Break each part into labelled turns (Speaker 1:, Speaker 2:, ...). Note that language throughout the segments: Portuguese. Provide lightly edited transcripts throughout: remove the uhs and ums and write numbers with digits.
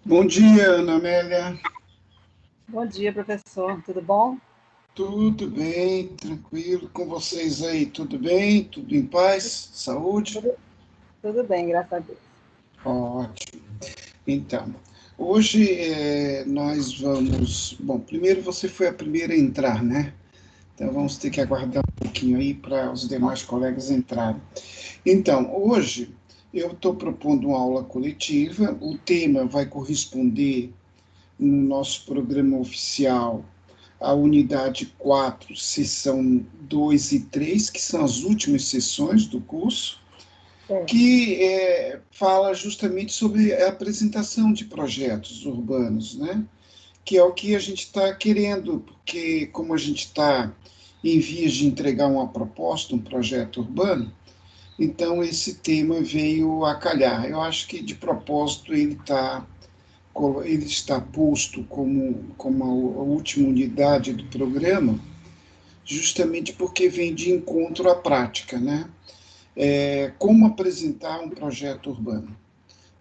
Speaker 1: Bom dia, Ana Amélia.
Speaker 2: Bom dia, professor. Tudo bom?
Speaker 1: Tudo bem, tranquilo. Com vocês aí, tudo bem? Tudo em paz? Saúde?
Speaker 2: Tudo bem, graças a Deus.
Speaker 1: Ótimo. Então, hoje nós vamos... Bom, primeiro você foi a primeira a entrar, né? Então vamos ter que aguardar um pouquinho aí para os demais colegas entrarem. Então, hoje eu estou propondo uma aula coletiva. O tema vai corresponder no nosso programa oficial a unidade 4, sessão 2 e 3, que são as últimas sessões do curso, que fala justamente sobre a apresentação de projetos urbanos, né? Que é o que a gente está querendo, porque como a gente está em vias de entregar uma proposta, um projeto urbano, então esse tema veio a calhar. Eu acho que de propósito ele está posto como a última unidade do programa, justamente porque vem de encontro à prática, né? Como apresentar um projeto urbano,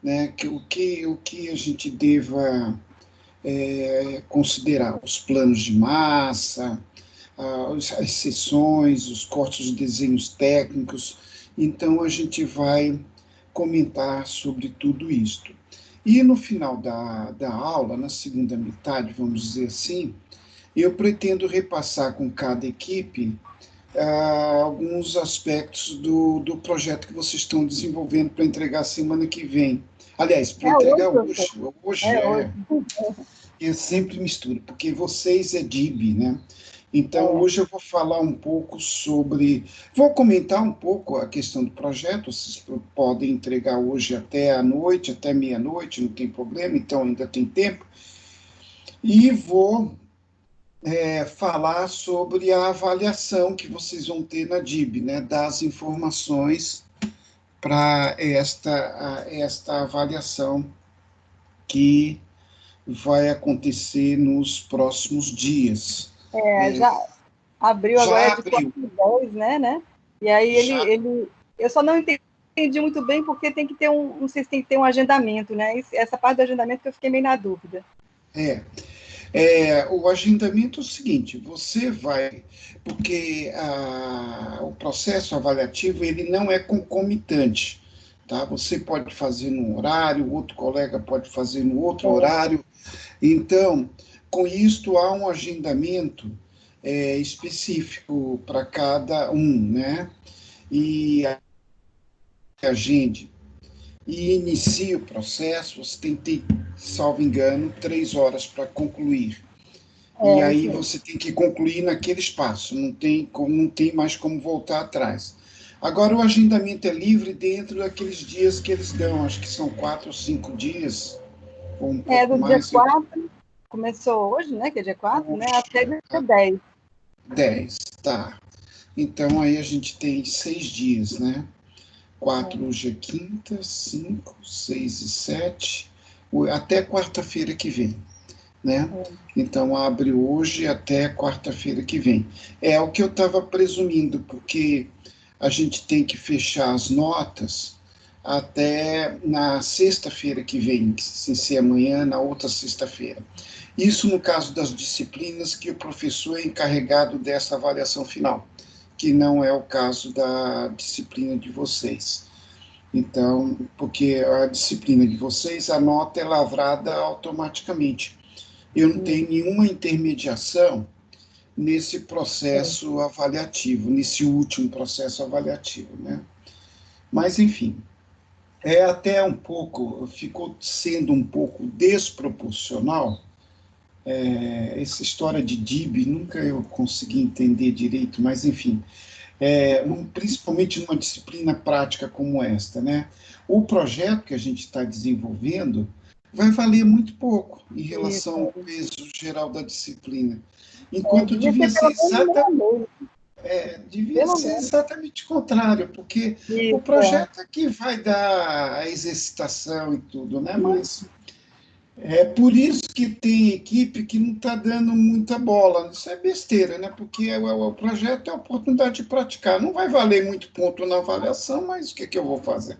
Speaker 1: né? O que a gente deva considerar, os planos de massa, as seções, os cortes de desenhos técnicos. Então, a gente vai comentar sobre tudo isto. E no final da aula, na segunda metade, vamos dizer assim, eu pretendo repassar com cada equipe alguns aspectos do projeto que vocês estão desenvolvendo para entregar semana que vem. Aliás, para entregar hoje. Hoje eu sempre misturo, porque vocês é DIB, né? Então, hoje eu vou falar um pouco sobre... Vou comentar um pouco a questão do projeto, vocês podem entregar hoje até a noite, até meia-noite, não tem problema, então ainda tem tempo. E vou falar sobre a avaliação que vocês vão ter na DIB, né? Das informações para esta avaliação que vai acontecer nos próximos dias.
Speaker 2: Já abriu agora, de 4 a 10, né? E aí eu só não entendi muito bem porque tem que ter não sei se tem que ter um agendamento, né? Essa parte do agendamento que eu fiquei meio na dúvida.
Speaker 1: O agendamento é o seguinte, você vai, porque o processo avaliativo ele não é concomitante, tá? Você pode fazer num horário, outro colega pode fazer no outro horário. Então, com isto há um agendamento específico para cada um, né? E agende e inicia o processo, você tem que ter, salvo engano, 3 horas para concluir. E aí você tem que concluir naquele espaço, não tem mais como voltar atrás. Agora, o agendamento é livre dentro daqueles dias que eles dão, acho que são 4 ou 5 dias, ou um pouco
Speaker 2: do
Speaker 1: mais.
Speaker 2: Dia 4, começou hoje, né, que é dia 4, hoje, né, até dia 10.
Speaker 1: 10, tá. Então, aí a gente tem 6 dias, né? 4 hoje é quinta, 5, 6 e 7, até quarta-feira que vem, né? Então, abre hoje até quarta-feira que vem. É o que eu estava presumindo, porque a gente tem que fechar as notas até na sexta-feira que vem, que se ser amanhã, na outra sexta-feira. Isso no caso das disciplinas que o professor é encarregado dessa avaliação final, que não é o caso da disciplina de vocês. Então, porque a disciplina de vocês, a nota é lavrada automaticamente. Eu não tenho nenhuma intermediação nesse processo avaliativo, nesse último processo avaliativo, né? Mas, enfim, ficou sendo um pouco desproporcional. Essa história de DIB, nunca eu consegui entender direito, mas, enfim, principalmente numa disciplina prática como esta, né? O projeto que a gente está desenvolvendo vai valer muito pouco em relação ao peso geral da disciplina, enquanto devia ser exatamente o contrário, porque o projeto é que vai dar a exercitação e tudo, né? Mas é por isso que tem equipe que não está dando muita bola. Isso é besteira, né? Porque o projeto é a oportunidade de praticar. Não vai valer muito ponto na avaliação, mas o que eu vou fazer?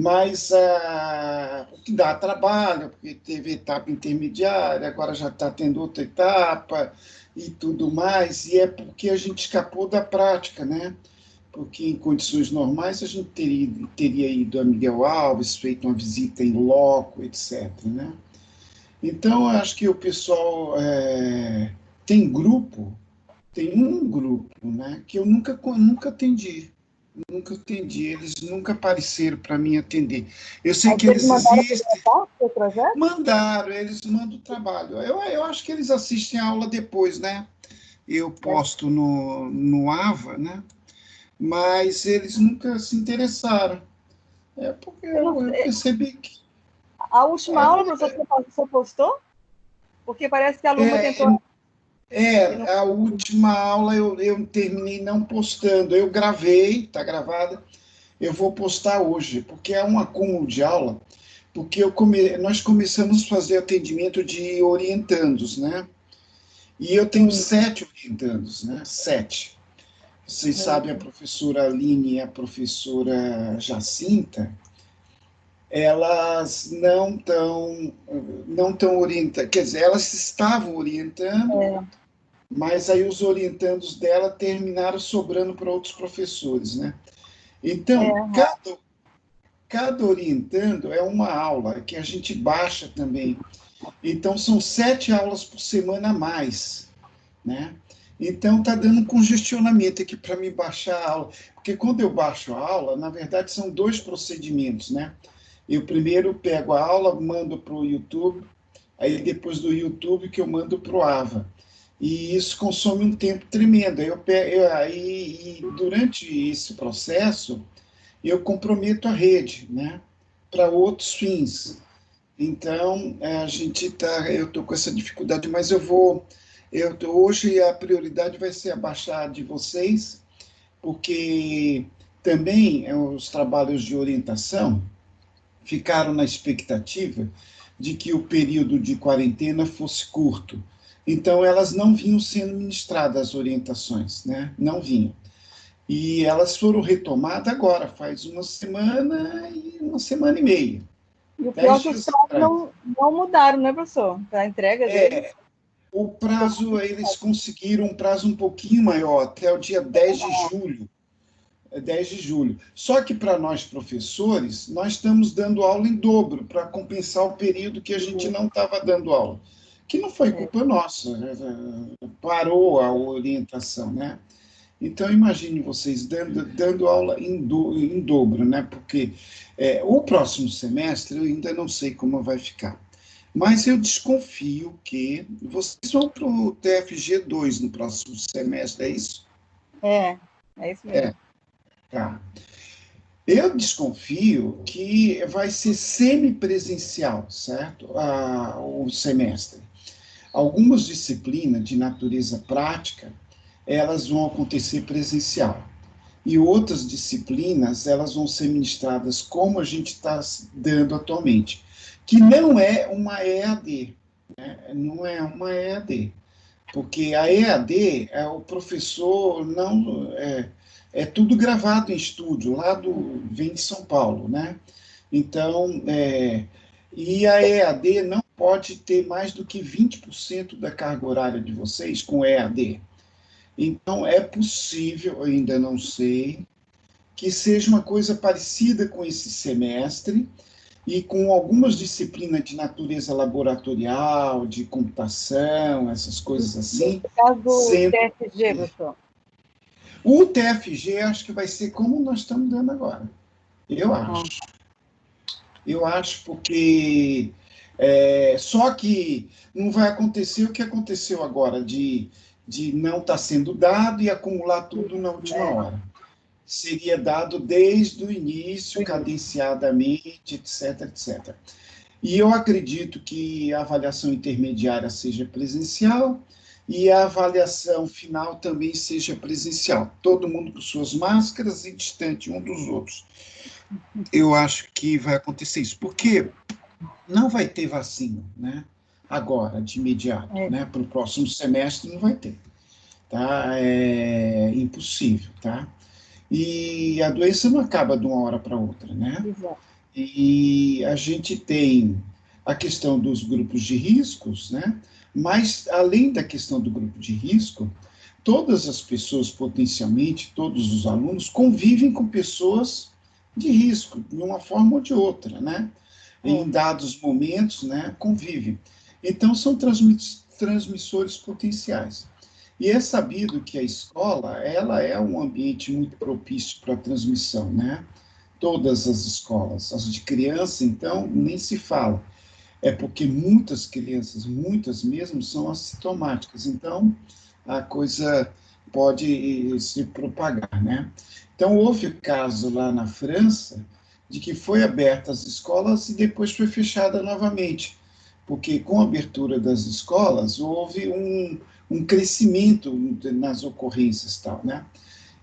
Speaker 1: mas o que dá trabalho, porque teve etapa intermediária, agora já está tendo outra etapa e tudo mais, e é porque a gente escapou da prática, né? Porque em condições normais a gente teria ido a Miguel Alves, feito uma visita em loco, etc., né? Então, eu acho que o pessoal tem grupo, tem um grupo, né, que eu nunca atendi. Nunca atendi, eles nunca apareceram para mim atender. Eu sei
Speaker 2: Mas
Speaker 1: que
Speaker 2: eles
Speaker 1: eles
Speaker 2: mandaram
Speaker 1: existem,
Speaker 2: o projeto?
Speaker 1: mandaram, eles mandam o trabalho. Eu acho que eles assistem a aula depois, né? Eu posto no AVA, né? Mas eles nunca se interessaram. É porque
Speaker 2: Eu não
Speaker 1: eu
Speaker 2: sei.
Speaker 1: percebi que.
Speaker 2: A última aula, professor, você postou? Porque parece que a Luma
Speaker 1: É,
Speaker 2: tentou.
Speaker 1: a última aula eu terminei não postando. Eu gravei, está gravada. Eu vou postar hoje, porque é um acúmulo de aula, porque nós começamos a fazer atendimento de orientandos, né? E eu tenho 7 orientandos, né? 7. Vocês sabem, a professora Aline e a professora Jacinta, elas não estão orientando, quer dizer, elas estavam orientando, mas aí os orientandos dela terminaram sobrando para outros professores, né? Então, cada orientando é uma aula que a gente baixa também. Então, são 7 aulas por semana a mais, né? Então, está dando um congestionamento aqui para me baixar a aula. Porque quando eu baixo a aula, na verdade, são 2 procedimentos, né? Eu primeiro pego a aula, mando para o YouTube, aí depois do YouTube que eu mando para o AVA. E isso consome um tempo tremendo. Aí, durante esse processo, eu comprometo a rede, né? Para outros fins. Então, eu estou com essa dificuldade, mas hoje a prioridade vai ser a baixar de vocês, porque também os trabalhos de orientação ficaram na expectativa de que o período de quarentena fosse curto. Então, elas não vinham sendo ministradas as orientações, né? Não vinham. E elas foram retomadas agora, faz uma semana e meia.
Speaker 2: E o pior é
Speaker 1: 10
Speaker 2: que os
Speaker 1: dias
Speaker 2: prazos
Speaker 1: atrás.
Speaker 2: não mudaram, né, professor? Para a entrega deles.
Speaker 1: O prazo, eles conseguiram um prazo um pouquinho maior, até o dia 10 de julho. 10 de julho. Só que para nós professores, nós estamos dando aula em dobro, para compensar o período que a gente não estava dando aula. Que não foi culpa nossa, né? Parou a orientação, né? Então, imagine vocês dando aula em dobro, né? Porque o próximo semestre eu ainda não sei como vai ficar. Mas eu desconfio que vocês vão para o TFG 2 no próximo semestre, é isso?
Speaker 2: É isso mesmo.
Speaker 1: Tá. Eu desconfio que vai ser semipresencial, certo? O semestre. Algumas disciplinas de natureza prática, elas vão acontecer presencial. E outras disciplinas, elas vão ser ministradas como a gente está dando atualmente, que não é uma EAD, né? Não é uma EAD, porque a EAD o professor não é tudo gravado em estúdio, vem de São Paulo, né? Então, e a EAD não pode ter mais do que 20% da carga horária de vocês com EAD. Então, é possível, eu ainda não sei, que seja uma coisa parecida com esse semestre e com algumas disciplinas de natureza laboratorial, de computação, essas coisas assim.
Speaker 2: No caso do TFG, professor.
Speaker 1: O TFG acho que vai ser como nós estamos dando agora. Eu acho. Eu acho porque só que não vai acontecer o que aconteceu agora, de não estar sendo dado e acumular tudo na última hora. Seria dado desde o início, cadenciadamente, etc, etc. E eu acredito que a avaliação intermediária seja presencial e a avaliação final também seja presencial. Todo mundo com suas máscaras e distante um dos outros. Eu acho que vai acontecer isso, porque não vai ter vacina, né? Agora, de imediato, né? Para o próximo semestre não vai ter, tá? É impossível, tá? E a doença não acaba de uma hora para outra, né?
Speaker 2: Exato.
Speaker 1: E a gente tem a questão dos grupos de riscos, né? Mas, além da questão do grupo de risco, todas as pessoas, potencialmente, todos os alunos, convivem com pessoas de risco, de uma forma ou de outra, né? Em dados momentos, né? Convivem. Então, são transmissores potenciais. E é sabido que a escola, ela é um ambiente muito propício para a transmissão, né? Todas as escolas, as de criança, então, nem se fala. É porque muitas crianças, muitas mesmo, são assintomáticas. Então, a coisa pode se propagar, né? Então, houve caso lá na França de que foi aberta as escolas e depois foi fechada novamente, porque com a abertura das escolas houve um crescimento nas ocorrências tal, né?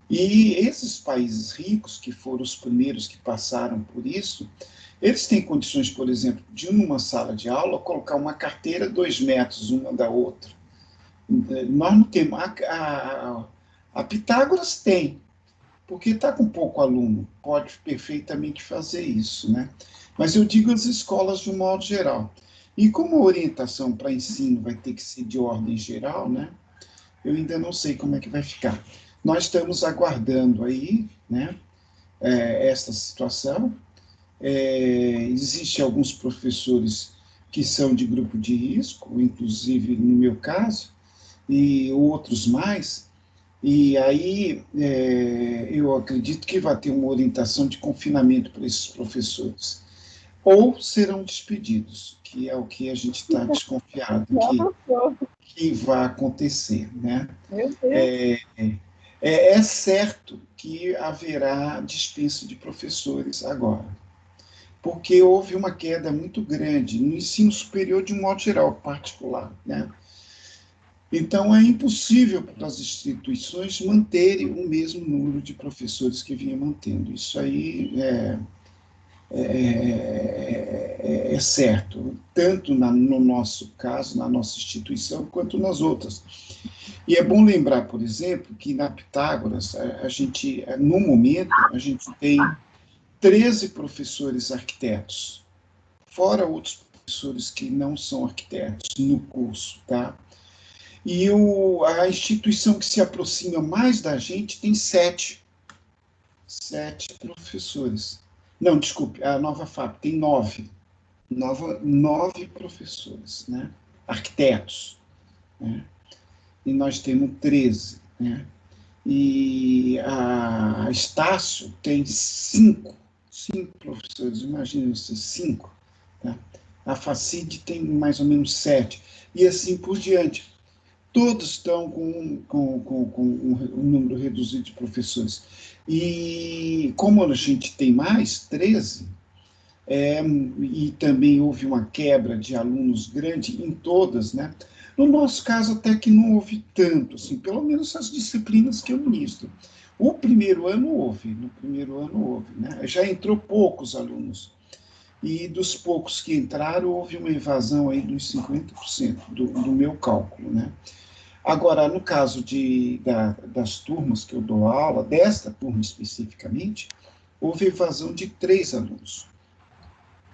Speaker 1: E esses países ricos, que foram os primeiros que passaram por isso, eles têm condições, por exemplo, de numa sala de aula colocar uma carteira 2 metros uma da outra. Nós não temos. A Pitágoras tem, porque está com pouco aluno, pode perfeitamente fazer isso, né? Mas eu digo as escolas de um modo geral. E como a orientação para ensino vai ter que ser de ordem geral, né? Eu ainda não sei como é que vai ficar. Nós estamos aguardando aí, né, esta situação. Existem alguns professores que são de grupo de risco, inclusive no meu caso, e outros mais, e aí eu acredito que vai ter uma orientação de confinamento para esses professores. Ou serão despedidos, que é o que a gente está desconfiado que vai acontecer, né?
Speaker 2: Meu Deus.
Speaker 1: É certo que haverá dispensa de professores agora, porque houve uma queda muito grande no ensino superior de um modo geral, particular, né? Então, é impossível para as instituições manterem o mesmo número de professores que vinha mantendo. Isso aí é certo, tanto no nosso caso, na nossa instituição, quanto nas outras. E é bom lembrar, por exemplo, que na Pitágoras, a gente, no momento, a gente tem 13 professores arquitetos, fora outros professores que não são arquitetos no curso, tá? E a instituição que se aproxima mais da gente tem sete professores. Não, desculpe, a Nova FAP tem nove professores, né? Arquitetos, né? E nós temos 13, né? E a Estácio tem cinco professores, imagina você, cinco. Tá? A Facid tem mais ou menos 7, e assim por diante. Todos estão com um número reduzido de professores. E como a gente tem mais, 13, e também houve uma quebra de alunos grande em todas, né? No nosso caso, até que não houve tanto, assim, pelo menos as disciplinas que eu ministro. No primeiro ano houve, né? Já entrou poucos alunos. E dos poucos que entraram, houve uma evasão aí dos 50% do meu cálculo, né? Agora, no caso das turmas que eu dou aula, desta turma especificamente, houve evasão de 3 alunos,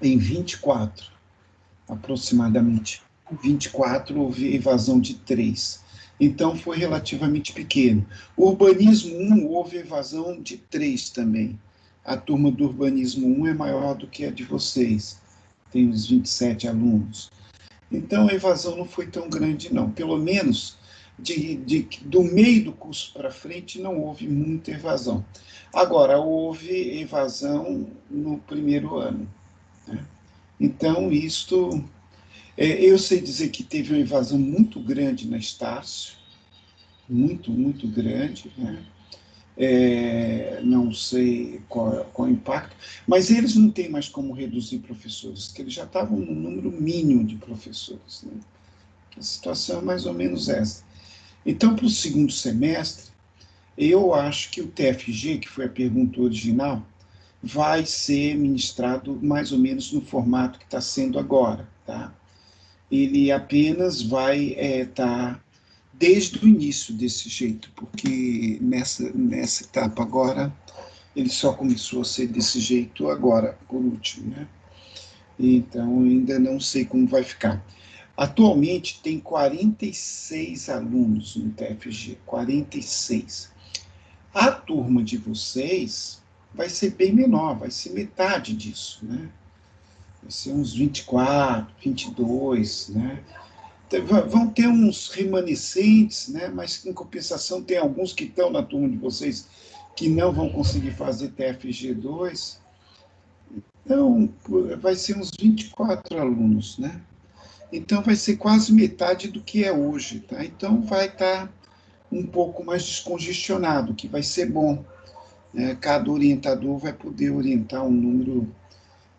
Speaker 1: em 24, aproximadamente. 24 houve evasão de 3. Então, foi relativamente pequeno. O urbanismo 1 houve evasão de 3 também. A turma do urbanismo 1 é maior do que a de vocês. Tem uns 27 alunos. Então, a evasão não foi tão grande, não. Pelo menos, do meio do curso para frente, não houve muita evasão. Agora, houve evasão no primeiro ano, né? Então, isto... eu sei dizer que teve uma evasão muito grande na Estácio, muito grande, né? Não sei qual é o impacto, mas eles não têm mais como reduzir professores, porque eles já estavam no número mínimo de professores, né? A situação é mais ou menos essa. Então, para o segundo semestre, eu acho que o TFG, que foi a pergunta original, vai ser ministrado mais ou menos no formato que está sendo agora, tá? Ele apenas vai estar desde o início desse jeito, porque nessa etapa agora ele só começou a ser desse jeito agora, por último, né? Então, ainda não sei como vai ficar. Atualmente, tem 46 alunos no TFG, 46. A turma de vocês vai ser bem menor, vai ser metade disso, né? Vai ser uns 24, 22, né? Vão ter uns remanescentes, né? Mas, em compensação, tem alguns que estão na turma de vocês que não vão conseguir fazer TFG2. Então, vai ser uns 24 alunos, né? Então, vai ser quase metade do que é hoje, tá? Então, vai estar um pouco mais descongestionado, que vai ser bom, né? Cada orientador vai poder orientar um número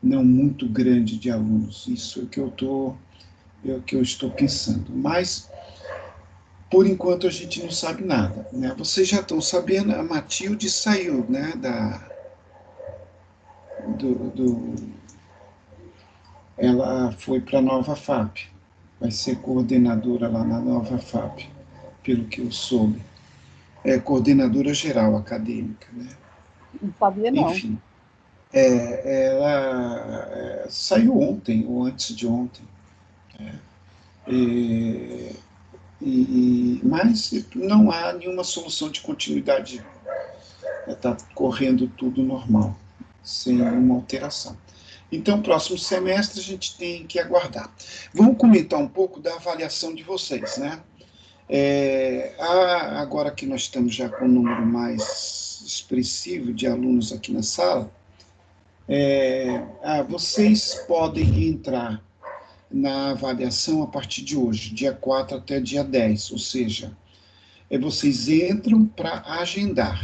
Speaker 1: não muito grande de alunos. Isso é o que eu estou pensando. Mas, por enquanto, a gente não sabe nada, né? Vocês já estão sabendo, a Matilde saiu, né? Do, ela foi para a Nova FAP, vai ser coordenadora lá na Nova FAP, pelo que eu soube. É coordenadora geral acadêmica, né?
Speaker 2: Não sabia, não.
Speaker 1: Enfim, ela saiu ontem, ou antes de ontem. É, mas não há nenhuma solução de continuidade. Está correndo tudo normal, sem nenhuma alteração. Então, próximo semestre a gente tem que aguardar. Vamos comentar um pouco da avaliação de vocês, né? Agora que nós estamos já com um número mais expressivo de alunos aqui na sala, vocês podem entrar na avaliação a partir de hoje, dia 4 até dia 10, ou seja, vocês entram para agendar.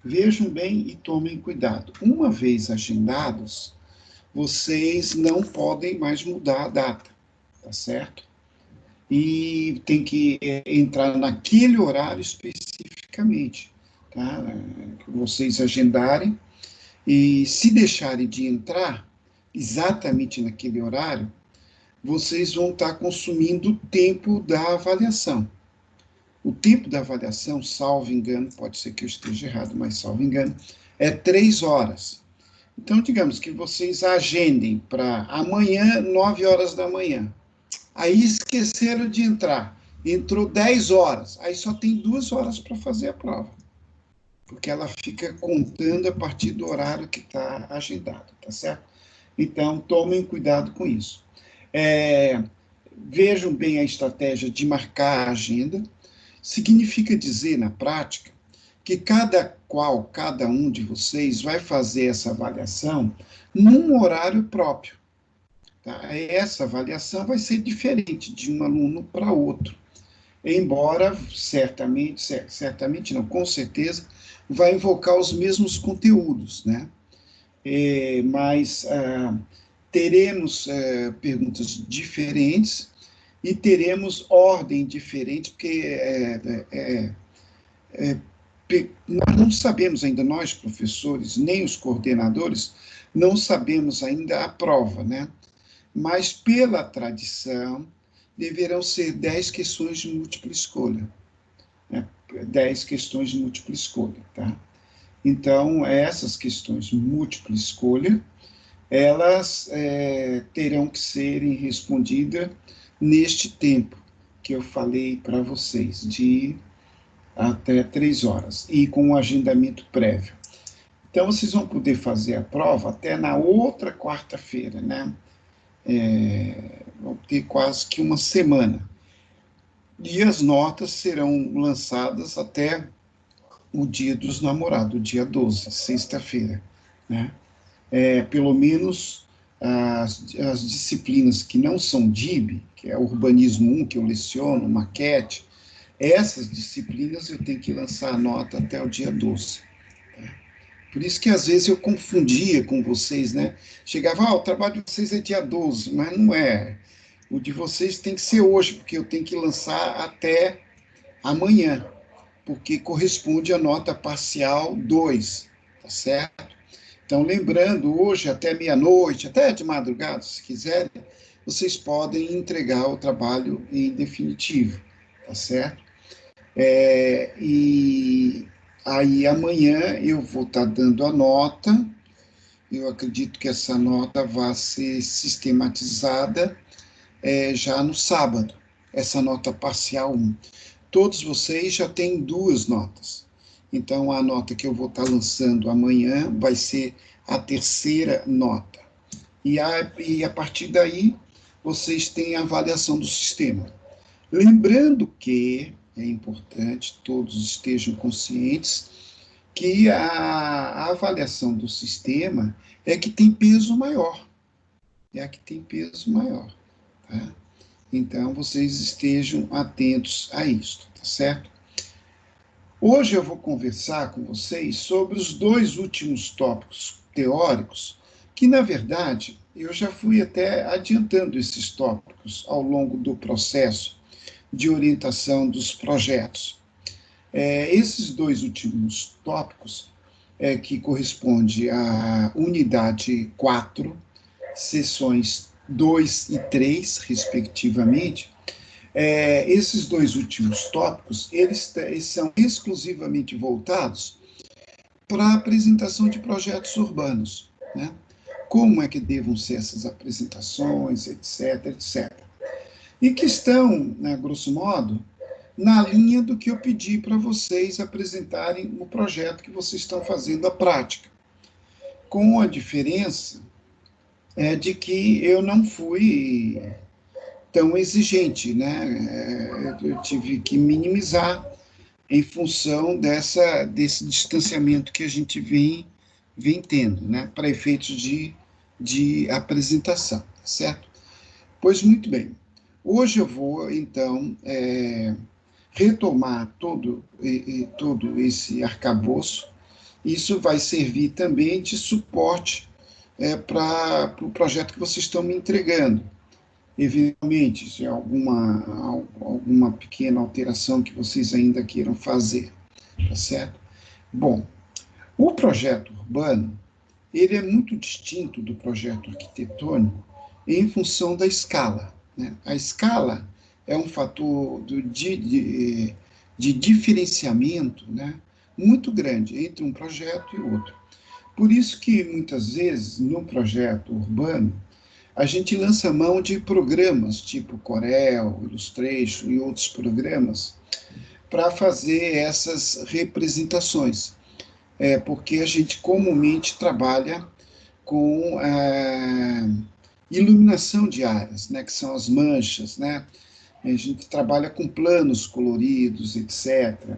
Speaker 1: Vejam bem e tomem cuidado. Uma vez agendados, vocês não podem mais mudar a data, tá certo? E tem que entrar naquele horário especificamente, tá? Que vocês agendarem, e se deixarem de entrar exatamente naquele horário, vocês vão estar consumindo o tempo da avaliação. O tempo da avaliação, salvo engano, pode ser que eu esteja errado, mas salvo engano, é 3 horas. Então, digamos que vocês agendem para amanhã, 9 horas da manhã. Aí esqueceram de entrar. Entrou 10 horas. Aí só tem 2 horas para fazer a prova. Porque ela fica contando a partir do horário que está agendado, tá certo? Então, tomem cuidado com isso. Vejam bem a estratégia de marcar a agenda. Significa dizer, na prática, que cada um de vocês vai fazer essa avaliação num horário próprio. Tá? Essa avaliação vai ser diferente de um aluno para outro, embora certamente não, com certeza, vai invocar os mesmos conteúdos, né? Mas teremos perguntas diferentes e teremos ordem diferente, porque nós não sabemos ainda, nós professores, nem os coordenadores, não sabemos ainda a prova, né? Mas pela tradição, deverão ser 10 questões de múltipla escolha. Né? 10 questões de múltipla escolha, tá? Então, essas questões de múltipla escolha, elas terão que serem respondidas neste tempo que eu falei para vocês, de até 3 horas, e com um agendamento prévio. Então, vocês vão poder fazer a prova até na outra quarta-feira, né? Vão ter quase que uma semana. E as notas serão lançadas até o dia dos namorados, dia 12, sexta-feira, né? Pelo menos as disciplinas que não são DIB, que é Urbanismo 1, que eu leciono, Maquete, essas disciplinas eu tenho que lançar a nota até o dia 12. Por isso que às vezes eu confundia com vocês, né? Chegava, o trabalho de vocês é dia 12, mas não é. O de vocês tem que ser hoje, porque eu tenho que lançar até amanhã, porque corresponde à nota parcial 2, tá certo? Então, lembrando, hoje até meia-noite, até de madrugada, se quiserem, vocês podem entregar o trabalho em definitivo, tá certo? E Aí amanhã eu vou estar dando a nota, eu acredito que essa nota vai ser sistematizada já no sábado, essa nota parcial 1. Todos vocês já têm 2 notas. Então, a nota que eu vou estar lançando amanhã vai ser a terceira nota. E a partir daí, vocês têm a avaliação do sistema. Lembrando que é importante todos estejam conscientes que a avaliação do sistema é que tem peso maior. É a que tem peso maior. Tá? Então, vocês estejam atentos a isso, tá certo? Hoje eu vou conversar com vocês sobre os 2 últimos tópicos teóricos, que, na verdade, eu já fui até adiantando esses tópicos ao longo do processo de orientação dos projetos. Esses 2 últimos tópicos, que corresponde à unidade 4, sessões 2 e 3, respectivamente, esses 2 últimos tópicos, eles são exclusivamente voltados para a apresentação de projetos urbanos, né? Como é que devam ser essas apresentações, etc, etc. E que estão, né, grosso modo, na linha do que eu pedi para vocês apresentarem o projeto que vocês estão fazendo à prática, com a diferença de que eu não fui tão exigente, né? Eu tive que minimizar em função desse distanciamento que a gente vem tendo, né? Para efeitos de apresentação, tá certo? Pois muito bem. Hoje eu vou, então, retomar todo esse arcabouço. Isso vai servir também de suporte para o projeto que vocês estão me entregando. Eventualmente, se alguma pequena alteração que vocês ainda queiram fazer, tá certo? Bom, o projeto urbano, ele é muito distinto do projeto arquitetônico em função da escala, né? A escala é um fator de diferenciamento, né, muito grande entre um projeto e outro. Por isso que, muitas vezes, no projeto urbano, a gente lança mão de programas tipo Corel, Illustration e outros programas para fazer essas representações, porque a gente comumente trabalha com iluminação de áreas, né, que são as manchas, né? A gente trabalha com planos coloridos, etc.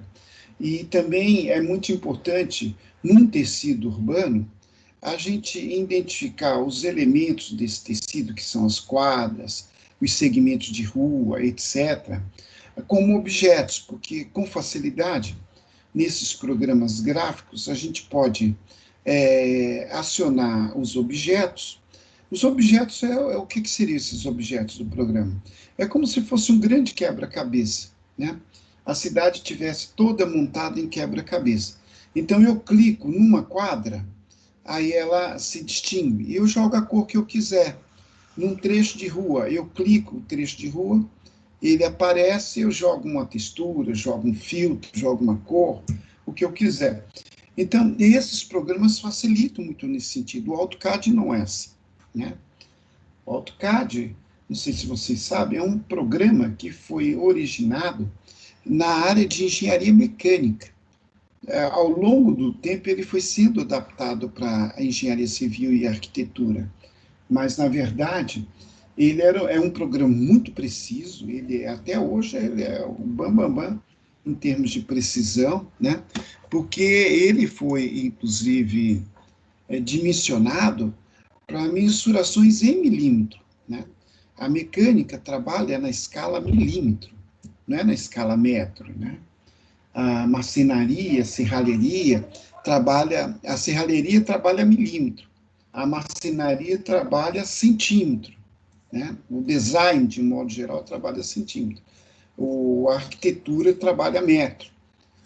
Speaker 1: E também é muito importante, num tecido urbano, a gente identificar os elementos desse tecido, que são as quadras, os segmentos de rua, etc., como objetos, porque com facilidade, nesses programas gráficos, a gente pode acionar os objetos. Os objetos o que seriam esses objetos do programa? É como se fosse um grande quebra-cabeça, né? A cidade tivesse toda montada em quebra-cabeça. Então eu clico numa quadra, aí ela se distingue, e eu jogo a cor que eu quiser. Num trecho de rua, eu clico no trecho de rua, ele aparece, eu jogo uma textura, jogo um filtro, jogo uma cor, o que eu quiser. Então, esses programas facilitam muito nesse sentido. O AutoCAD não é assim, né? O AutoCAD, não sei se vocês sabem, é um programa que foi originado na área de engenharia mecânica. Ao longo do tempo, ele foi sendo adaptado para a engenharia civil e arquitetura, mas, na verdade, ele é um programa muito preciso, até hoje ele é o bam em termos de precisão, né? Porque ele foi, inclusive, dimensionado para mensurações em milímetro, né? A mecânica trabalha na escala milímetro, não é na escala metro, né? A marcenaria, a serralheria trabalha milímetro, a marcenaria trabalha centímetro, né? O design, de modo geral, trabalha centímetro, a arquitetura trabalha metro.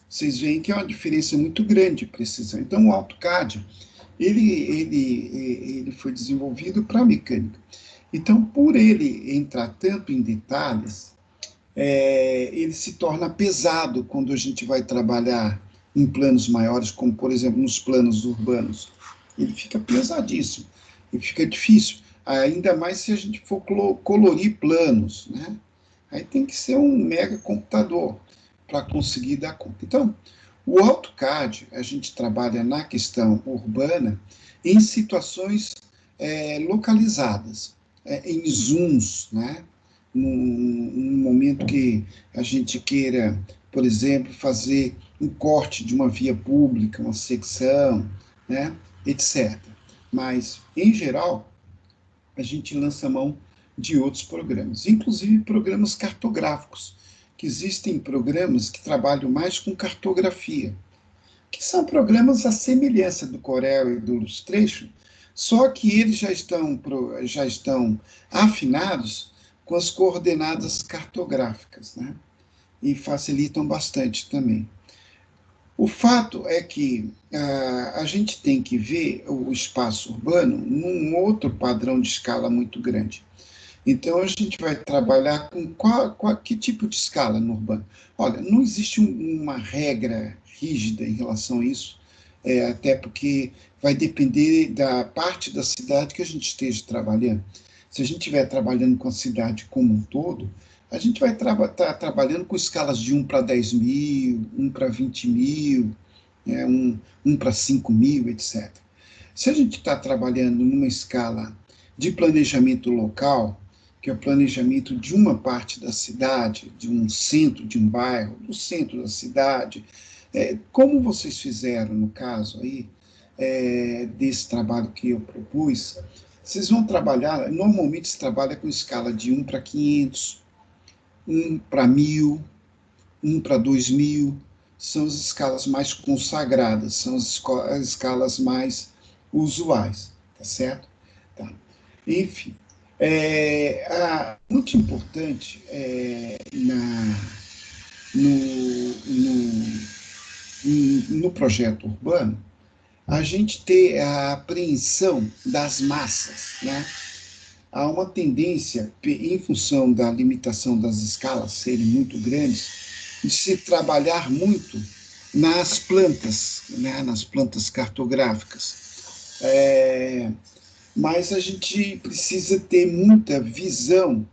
Speaker 1: Vocês veem que é uma diferença muito grande de precisão. Então, o AutoCAD, ele foi desenvolvido para a mecânica. Então, por ele entrar tanto em detalhes, ele se torna pesado quando a gente vai trabalhar em planos maiores, como, por exemplo, nos planos urbanos, ele fica pesadíssimo, e fica difícil, ainda mais se a gente for colorir planos, né? Aí tem que ser um mega computador para conseguir dar conta. Então, o AutoCAD, a gente trabalha na questão urbana em situações localizadas, em zooms, né? Num momento que a gente queira, por exemplo, fazer um corte de uma via pública, uma secção, né? Etc. Mas, em geral, a gente lança mão de outros programas, inclusive programas cartográficos, que existem programas que trabalham mais com cartografia, que são programas à semelhança do Corel e do Illustration, só que eles já estão afinados com as coordenadas cartográficas, né? E facilitam bastante também. O fato é que a gente tem que ver o espaço urbano num outro padrão de escala muito grande. Então, a gente vai trabalhar com que tipo de escala no urbano? Olha, não existe uma regra rígida em relação a isso, até porque vai depender da parte da cidade que a gente esteja trabalhando. Se a gente estiver trabalhando com a cidade como um todo, a gente vai estar trabalhando com escalas de 1 para 10 mil, 1 para 20 mil, né, 1 para 5 mil, etc. Se a gente está trabalhando numa escala de planejamento local, que é o planejamento de uma parte da cidade, de um centro de um bairro, do centro da cidade, como vocês fizeram no caso aí, desse trabalho que eu propus, vocês vão trabalhar, normalmente se trabalha com escala de 1 para 500, 1 para 1000, 1 para 2000, são as escalas mais consagradas, são as escalas mais usuais, tá certo? Tá. Enfim, muito importante no, no projeto urbano a gente ter a apreensão das massas, né? Há uma tendência, em função da limitação das escalas serem muito grandes, de se trabalhar muito nas plantas, né, nas plantas cartográficas. Mas a gente precisa ter muita visão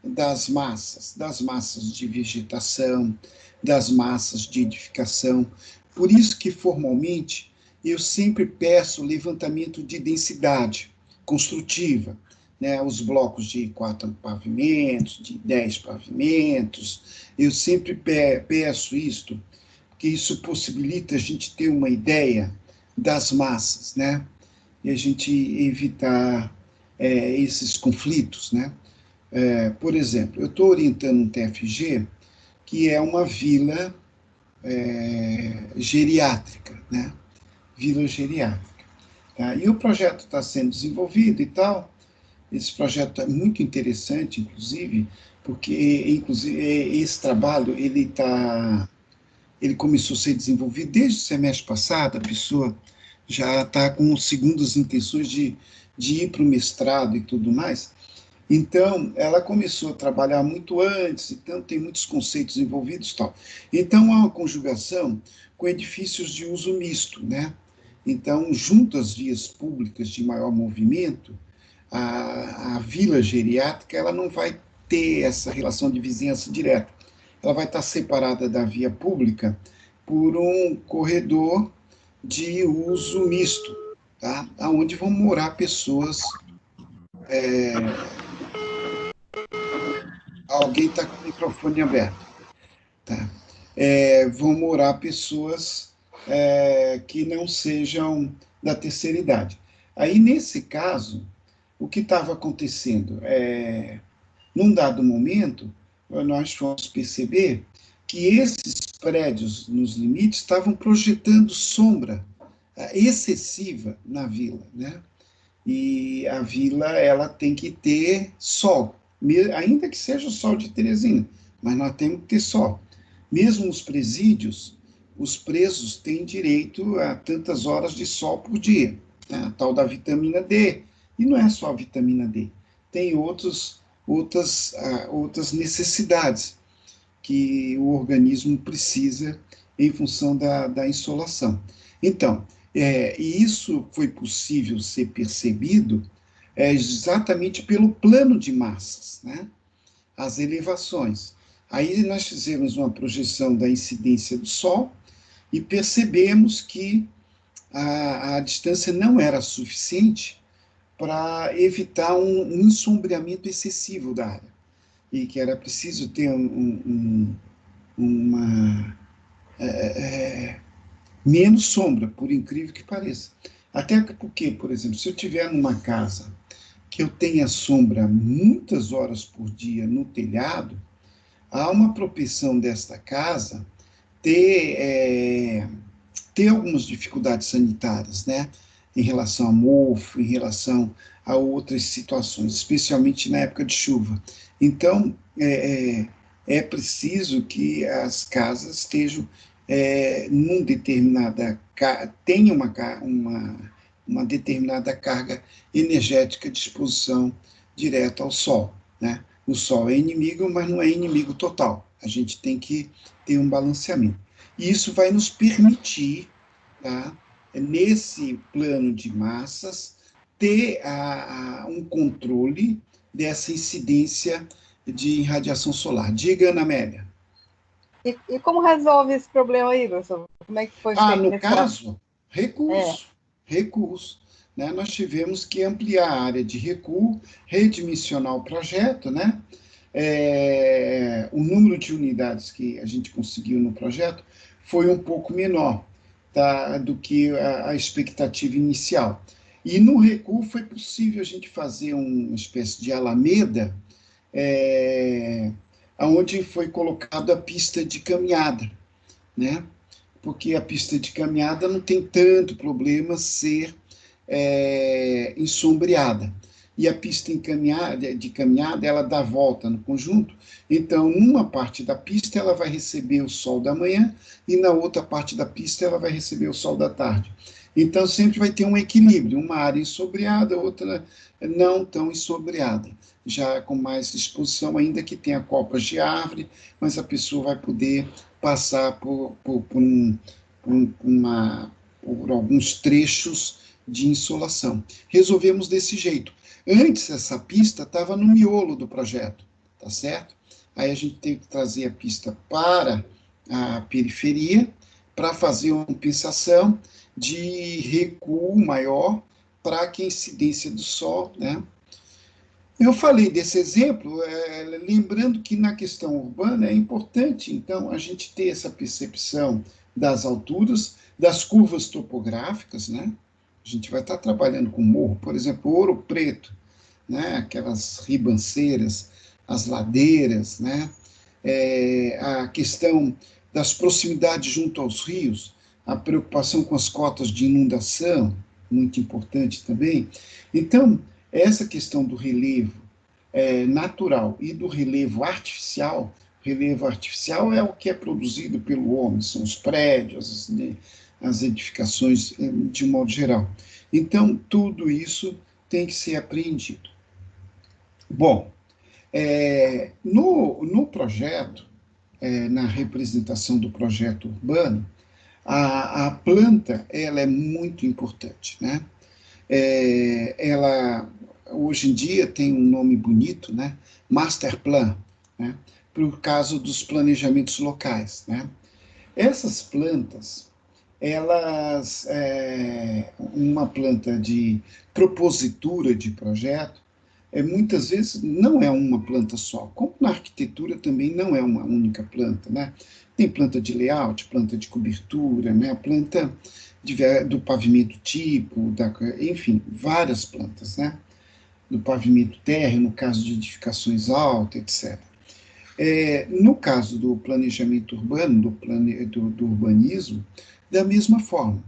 Speaker 1: das massas de vegetação, das massas de edificação. Por isso que, formalmente, eu sempre peço levantamento de densidade construtiva, né, os blocos de 4 pavimentos, de 10 pavimentos, eu sempre peço isto, porque isso possibilita a gente ter uma ideia das massas, né, e a gente evitar esses conflitos, né. Por exemplo, eu estou orientando um TFG que é uma vila geriátrica, né, vila geriátrica. Tá? E o projeto está sendo desenvolvido e tal. Esse projeto é muito interessante, inclusive, porque esse trabalho ele começou a ser desenvolvido desde o semestre passado. A pessoa já está com segundas intenções de ir para o mestrado e tudo mais. Então, ela começou a trabalhar muito antes, então tem muitos conceitos envolvidos e tal. Então, há uma conjugação com edifícios de uso misto, né? Então, junto às vias públicas de maior movimento, a vila geriátrica ela não vai ter essa relação de vizinhança direta. Ela vai estar separada da via pública por um corredor de uso misto, tá? Onde vão morar pessoas. Alguém está com o microfone aberto. Tá? Vão morar pessoas que não sejam da terceira idade. Aí, nesse caso, o que estava acontecendo? Num dado momento, nós fomos perceber que esses prédios, nos limites, estavam projetando sombra excessiva na vila, né? E a vila ela tem que ter sol, ainda que seja o sol de Teresina, mas nós temos que ter sol. Mesmo os presídios, os presos têm direito a tantas horas de sol por dia, né? A tal da vitamina D. E não é só a vitamina D, tem outras necessidades que o organismo precisa em função da insolação. Então, e isso foi possível ser percebido exatamente pelo plano de massas, né? As elevações. Aí nós fizemos uma projeção da incidência do Sol e percebemos que a distância não era suficiente para evitar um ensombreamento excessivo da área, e que era preciso ter uma menos sombra, por incrível que pareça. Até porque, por exemplo, se eu estiver numa casa que eu tenha sombra muitas horas por dia no telhado, há uma propensão desta casa ter algumas dificuldades sanitárias, né? Em relação a mofo, em relação a outras situações, especialmente na época de chuva. Então, preciso que as casas estejam num determinada, tenham uma determinada carga energética de exposição direta ao Sol, né? O Sol é inimigo, mas não é inimigo total. A gente tem que ter um balanceamento. E isso vai nos permitir, tá, nesse plano de massas, ter um controle dessa incidência de radiação solar. Diga, Ana Amélia.
Speaker 2: E como resolve esse problema aí, professor? Como é que foi feito?
Speaker 1: No caso, recurso. Né? Nós tivemos que ampliar a área de recuo, redimensionar o projeto, né? O número de unidades que a gente conseguiu no projeto foi um pouco menor, tá, do que a expectativa inicial. E no recuo foi possível a gente fazer uma espécie de alameda, onde foi colocada a pista de caminhada, né? Porque a pista de caminhada não tem tanto problema ser ensombreada. E a pista de caminhada, ela dá volta no conjunto, então, numa parte da pista, ela vai receber o sol da manhã, e na outra parte da pista, ela vai receber o sol da tarde. Então, sempre vai ter um equilíbrio, uma área ensombreada, outra não tão ensombreada, já com mais exposição, ainda que tenha copas de árvore, mas a pessoa vai poder passar por alguns trechos de insolação. Resolvemos desse jeito. Antes, essa pista estava no miolo do projeto, tá certo? Aí a gente teve que trazer a pista para a periferia para fazer uma compensação de recuo maior para que a incidência do Sol, né? Eu falei desse exemplo, lembrando que na questão urbana é importante, então, a gente ter essa percepção das alturas, das curvas topográficas, né? A gente vai estar trabalhando com morro, por exemplo, Ouro Preto, né? Aquelas ribanceiras, as ladeiras, né? A questão das proximidades junto aos rios, a preocupação com as cotas de inundação, muito importante também. Então, essa questão do relevo natural e do relevo artificial é o que é produzido pelo homem, são os prédios, as edificações de um modo geral. Então, tudo isso tem que ser apreendido. Bom, no projeto, na representação do projeto urbano, a planta ela é muito importante, né? Ela hoje em dia tem um nome bonito, né? Master Plan, né? Por causa dos planejamentos locais, né? Essas plantas, elas, uma planta de propositura de projeto, muitas vezes não é uma planta só, como na arquitetura também não é uma única planta, né? Tem planta de layout, planta de cobertura, né? Planta do pavimento tipo, enfim, várias plantas, né? Do pavimento térreo, no caso de edificações altas, etc. No caso do planejamento urbano, do urbanismo, da mesma forma.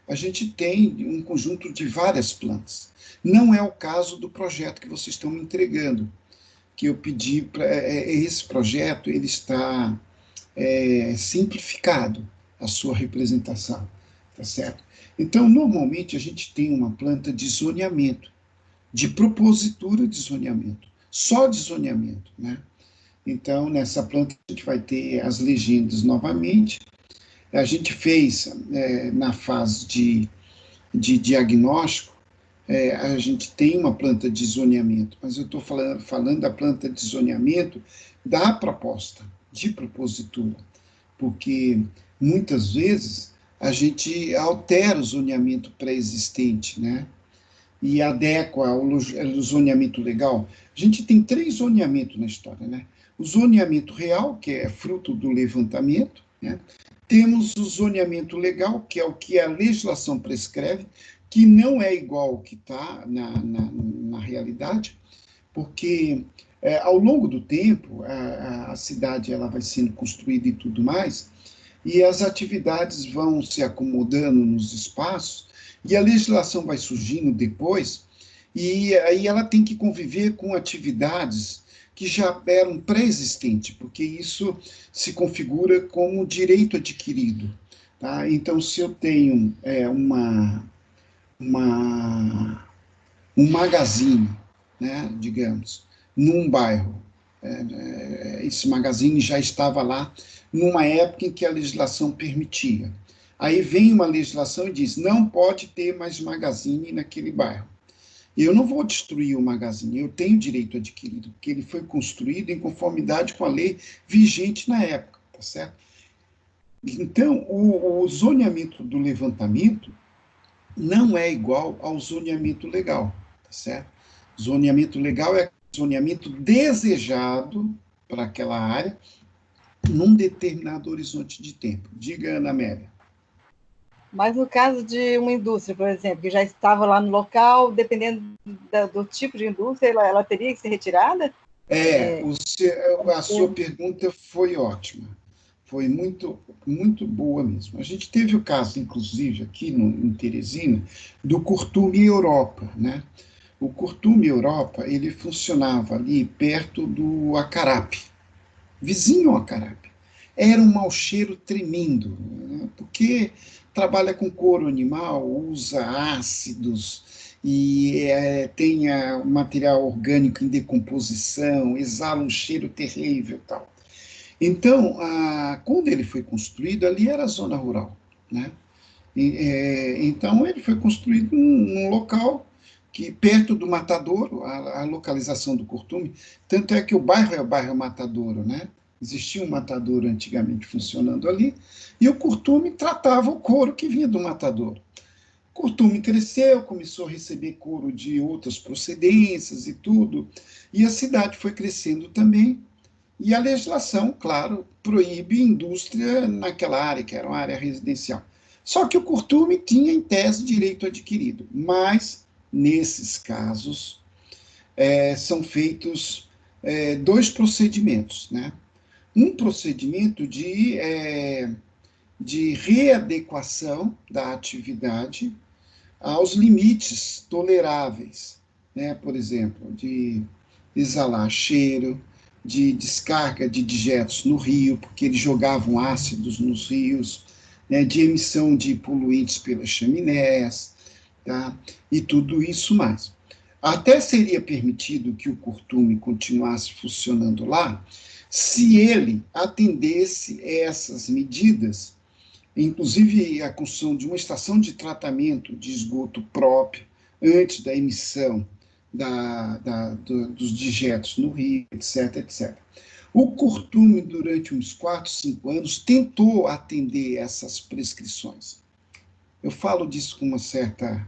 Speaker 1: A gente tem um conjunto de várias plantas. Não é o caso do projeto que vocês estão me entregando, que eu pedi para. Esse projeto ele está simplificado, a sua representação, tá certo? Então, normalmente, a gente tem uma planta de zoneamento, de propositura de zoneamento, só de zoneamento, né? Então, nessa planta, a gente vai ter as legendas novamente, A gente fez, na fase de diagnóstico, a gente tem uma planta de zoneamento, mas eu estou falando da planta de zoneamento da proposta, de propositura, porque muitas vezes a gente altera o zoneamento pré-existente, né? E adequa ao zoneamento legal. A gente tem 3 zoneamentos na história, né? O zoneamento real, que é fruto do levantamento, né? Temos o zoneamento legal, que é o que a legislação prescreve, que não é igual ao que está na realidade, porque ao longo do tempo a cidade ela vai sendo construída e tudo mais, e as atividades vão se acomodando nos espaços, e a legislação vai surgindo depois, e aí ela tem que conviver com atividades que já eram pré-existentes, porque isso se configura como direito adquirido. Tá? Então, se eu tenho um magazine, né, digamos, num bairro, esse magazine já estava lá numa época em que a legislação permitia. Aí vem uma legislação e diz, não pode ter mais magazine naquele bairro. Eu não vou destruir o magazine, eu tenho direito adquirido, porque ele foi construído em conformidade com a lei vigente na época, tá certo? Então, o zoneamento do levantamento não é igual ao zoneamento legal, tá certo? Zoneamento legal é zoneamento desejado para aquela área num determinado horizonte de tempo. Diga, Ana Amélia.
Speaker 2: Mas no caso de uma indústria, por exemplo, que já estava lá no local, dependendo do tipo de indústria, ela teria que ser retirada?
Speaker 1: A sua pergunta foi ótima. Foi muito, muito boa mesmo. A gente teve o caso, inclusive, aqui em Teresina, do Curtume Europa, né? O Curtume Europa, ele funcionava ali perto do Acarape, vizinho ao Acarape. Era um mau cheiro tremendo, né? Porque trabalha com couro animal, usa ácidos e tem material orgânico em decomposição, exala um cheiro terrível e tal. Então, quando ele foi construído, ali era a zona rural, né? Então, ele foi construído num local que perto do Matadouro, a localização do Curtume, tanto é que o bairro é o bairro Matadouro, né? Existia um matadouro antigamente funcionando ali, e o Curtume tratava o couro que vinha do matadouro. O Curtume cresceu, começou a receber couro de outras procedências e tudo, e a cidade foi crescendo também, e a legislação, claro, proíbe indústria naquela área, que era uma área residencial. Só que o Curtume tinha, em tese, direito adquirido, mas, nesses casos, são feitos 2 procedimentos, né? Um procedimento de readequação da atividade aos limites toleráveis, né? Por exemplo, de exalar cheiro, de descarga de dejetos no rio, porque eles jogavam ácidos nos rios, né? De emissão de poluentes pelas chaminés, tá? E tudo isso mais. Até seria permitido que o Curtume continuasse funcionando lá, se ele atendesse essas medidas, inclusive a construção de uma estação de tratamento de esgoto próprio, antes da emissão dos dejetos no rio, etc, etc. O Curtume, durante uns 4, 5 anos, tentou atender essas prescrições. Eu falo disso com uma certa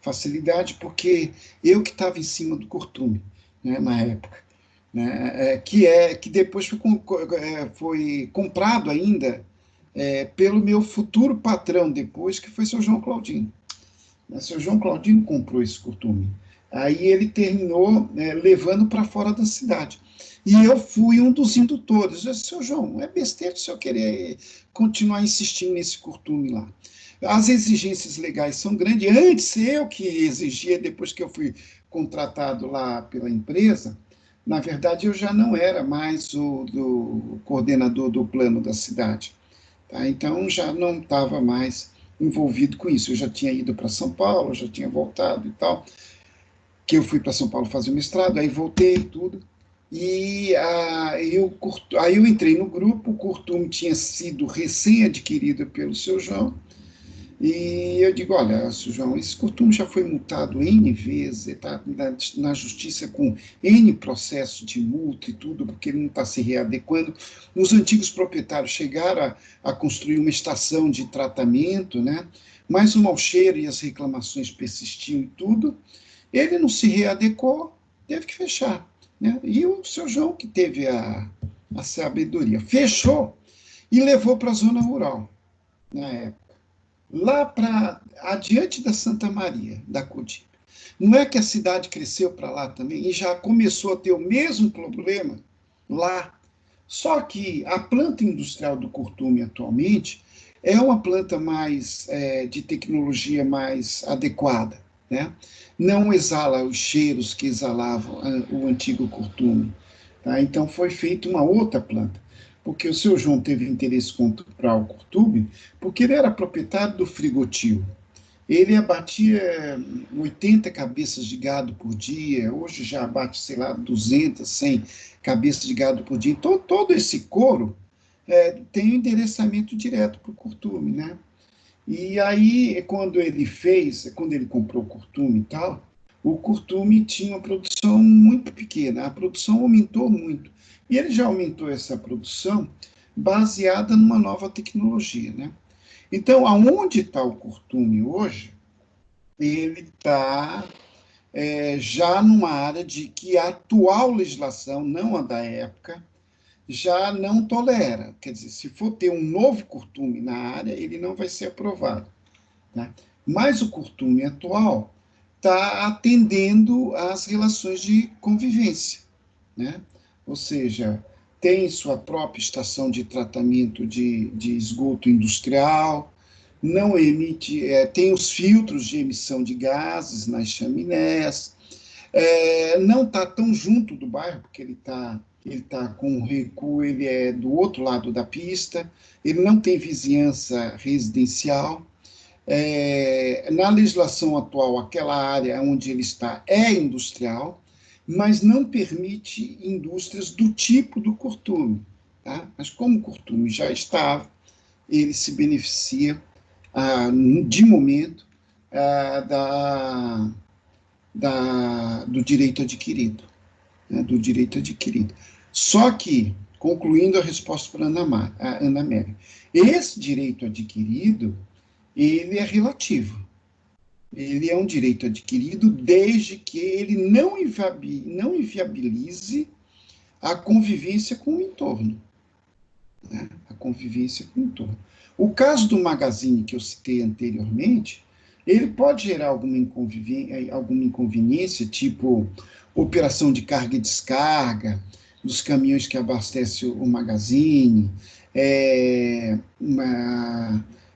Speaker 1: facilidade, porque eu que estava em cima do Curtume, né, na época, né, que depois foi comprado ainda pelo meu futuro patrão depois, que foi seu João Claudino. Seu João Claudino comprou esse Curtume. Aí ele terminou levando para fora da cidade. E eu fui um dos indutores. Eu disse, seu João, é besteira se eu querer continuar insistindo nesse Curtume lá. As exigências legais são grandes. Antes, eu que exigia, depois que eu fui contratado lá pela empresa, na verdade, eu já não era mais o coordenador do plano da cidade. Tá? Então, já não estava mais envolvido com isso. Eu já tinha ido para São Paulo, já tinha voltado e tal, que eu fui para São Paulo fazer o mestrado, aí voltei e tudo. Aí eu entrei no grupo, o Curtume tinha sido recém-adquirido pelo seu João, e eu digo, olha, seu João, esse Curtume já foi multado N vezes, está na justiça com N processo de multa e tudo, porque ele não está se readequando. Os antigos proprietários chegaram a construir uma estação de tratamento, né? Mas o mau cheiro e as reclamações persistiam e tudo, ele não se readequou, teve que fechar. Né? E o seu João, que teve a sabedoria, fechou e levou para a zona rural, na época. Lá para adiante da Santa Maria, da Codi. Não é que a cidade cresceu para lá também e já começou a ter o mesmo problema lá. Só que a planta industrial do Curtume atualmente é uma planta mais de tecnologia mais adequada, né? Não exala os cheiros que exalavam o antigo Curtume. Tá? Então foi feita uma outra planta, porque o seu João teve interesse em comprar o Curtume, porque ele era proprietário do Frigotio. Ele abatia 80 cabeças de gado por dia, hoje já abate, sei lá, 200, 100 cabeças de gado por dia. Então, todo esse couro tem um endereçamento direto para o Curtume, né? E aí, quando ele comprou o Curtume e tal, o Curtume tinha uma produção muito pequena, a produção aumentou muito. E ele já aumentou essa produção baseada numa nova tecnologia, né? Então, aonde está o Curtume hoje, ele está já numa área de que a atual legislação, não a da época, já não tolera. Quer dizer, se for ter um novo Curtume na área, ele não vai ser aprovado. Né? Mas o Curtume atual está atendendo às relações de convivência. Né? Ou seja, tem sua própria estação de tratamento de esgoto industrial, não emite, tem os filtros de emissão de gases nas chaminés, não está tão junto do bairro, porque ele tá com recuo, ele é do outro lado da pista, ele não tem vizinhança residencial. Na legislação atual, aquela área onde ele está é industrial, mas não permite indústrias do tipo do Curtume. Tá? Mas como o Curtume já estava, ele se beneficia, de momento, do direito adquirido. Né, do direito adquirido. Só que, concluindo a resposta para a Ana Amélia, esse direito adquirido, ele é relativo. Ele é um direito adquirido desde que ele não inviabilize a convivência com o entorno. Né? A convivência com o entorno. O caso do Magazine que eu citei anteriormente, ele pode gerar alguma inconveniência, tipo operação de carga e descarga, dos caminhões que abastecem o Magazine,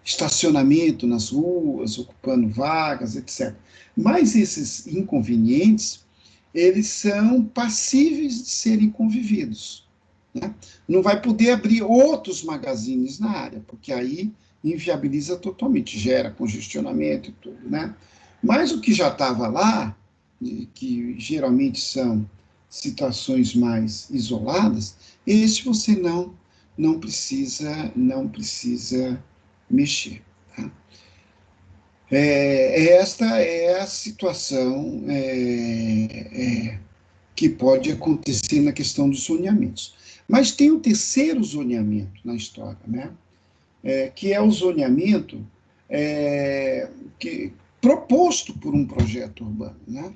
Speaker 1: estacionamento nas ruas, ocupando vagas, etc. Mas esses inconvenientes, eles são passíveis de serem convividos. Né? Não vai poder abrir outros magazines na área, porque aí inviabiliza totalmente, gera congestionamento e tudo. Né? Mas o que já estava lá, que geralmente são situações mais isoladas, esse você não precisa mexer. Tá? Esta é a situação que pode acontecer na questão dos zoneamentos. Mas tem o terceiro zoneamento na história, né? Que é o zoneamento proposto por um projeto urbano. Né?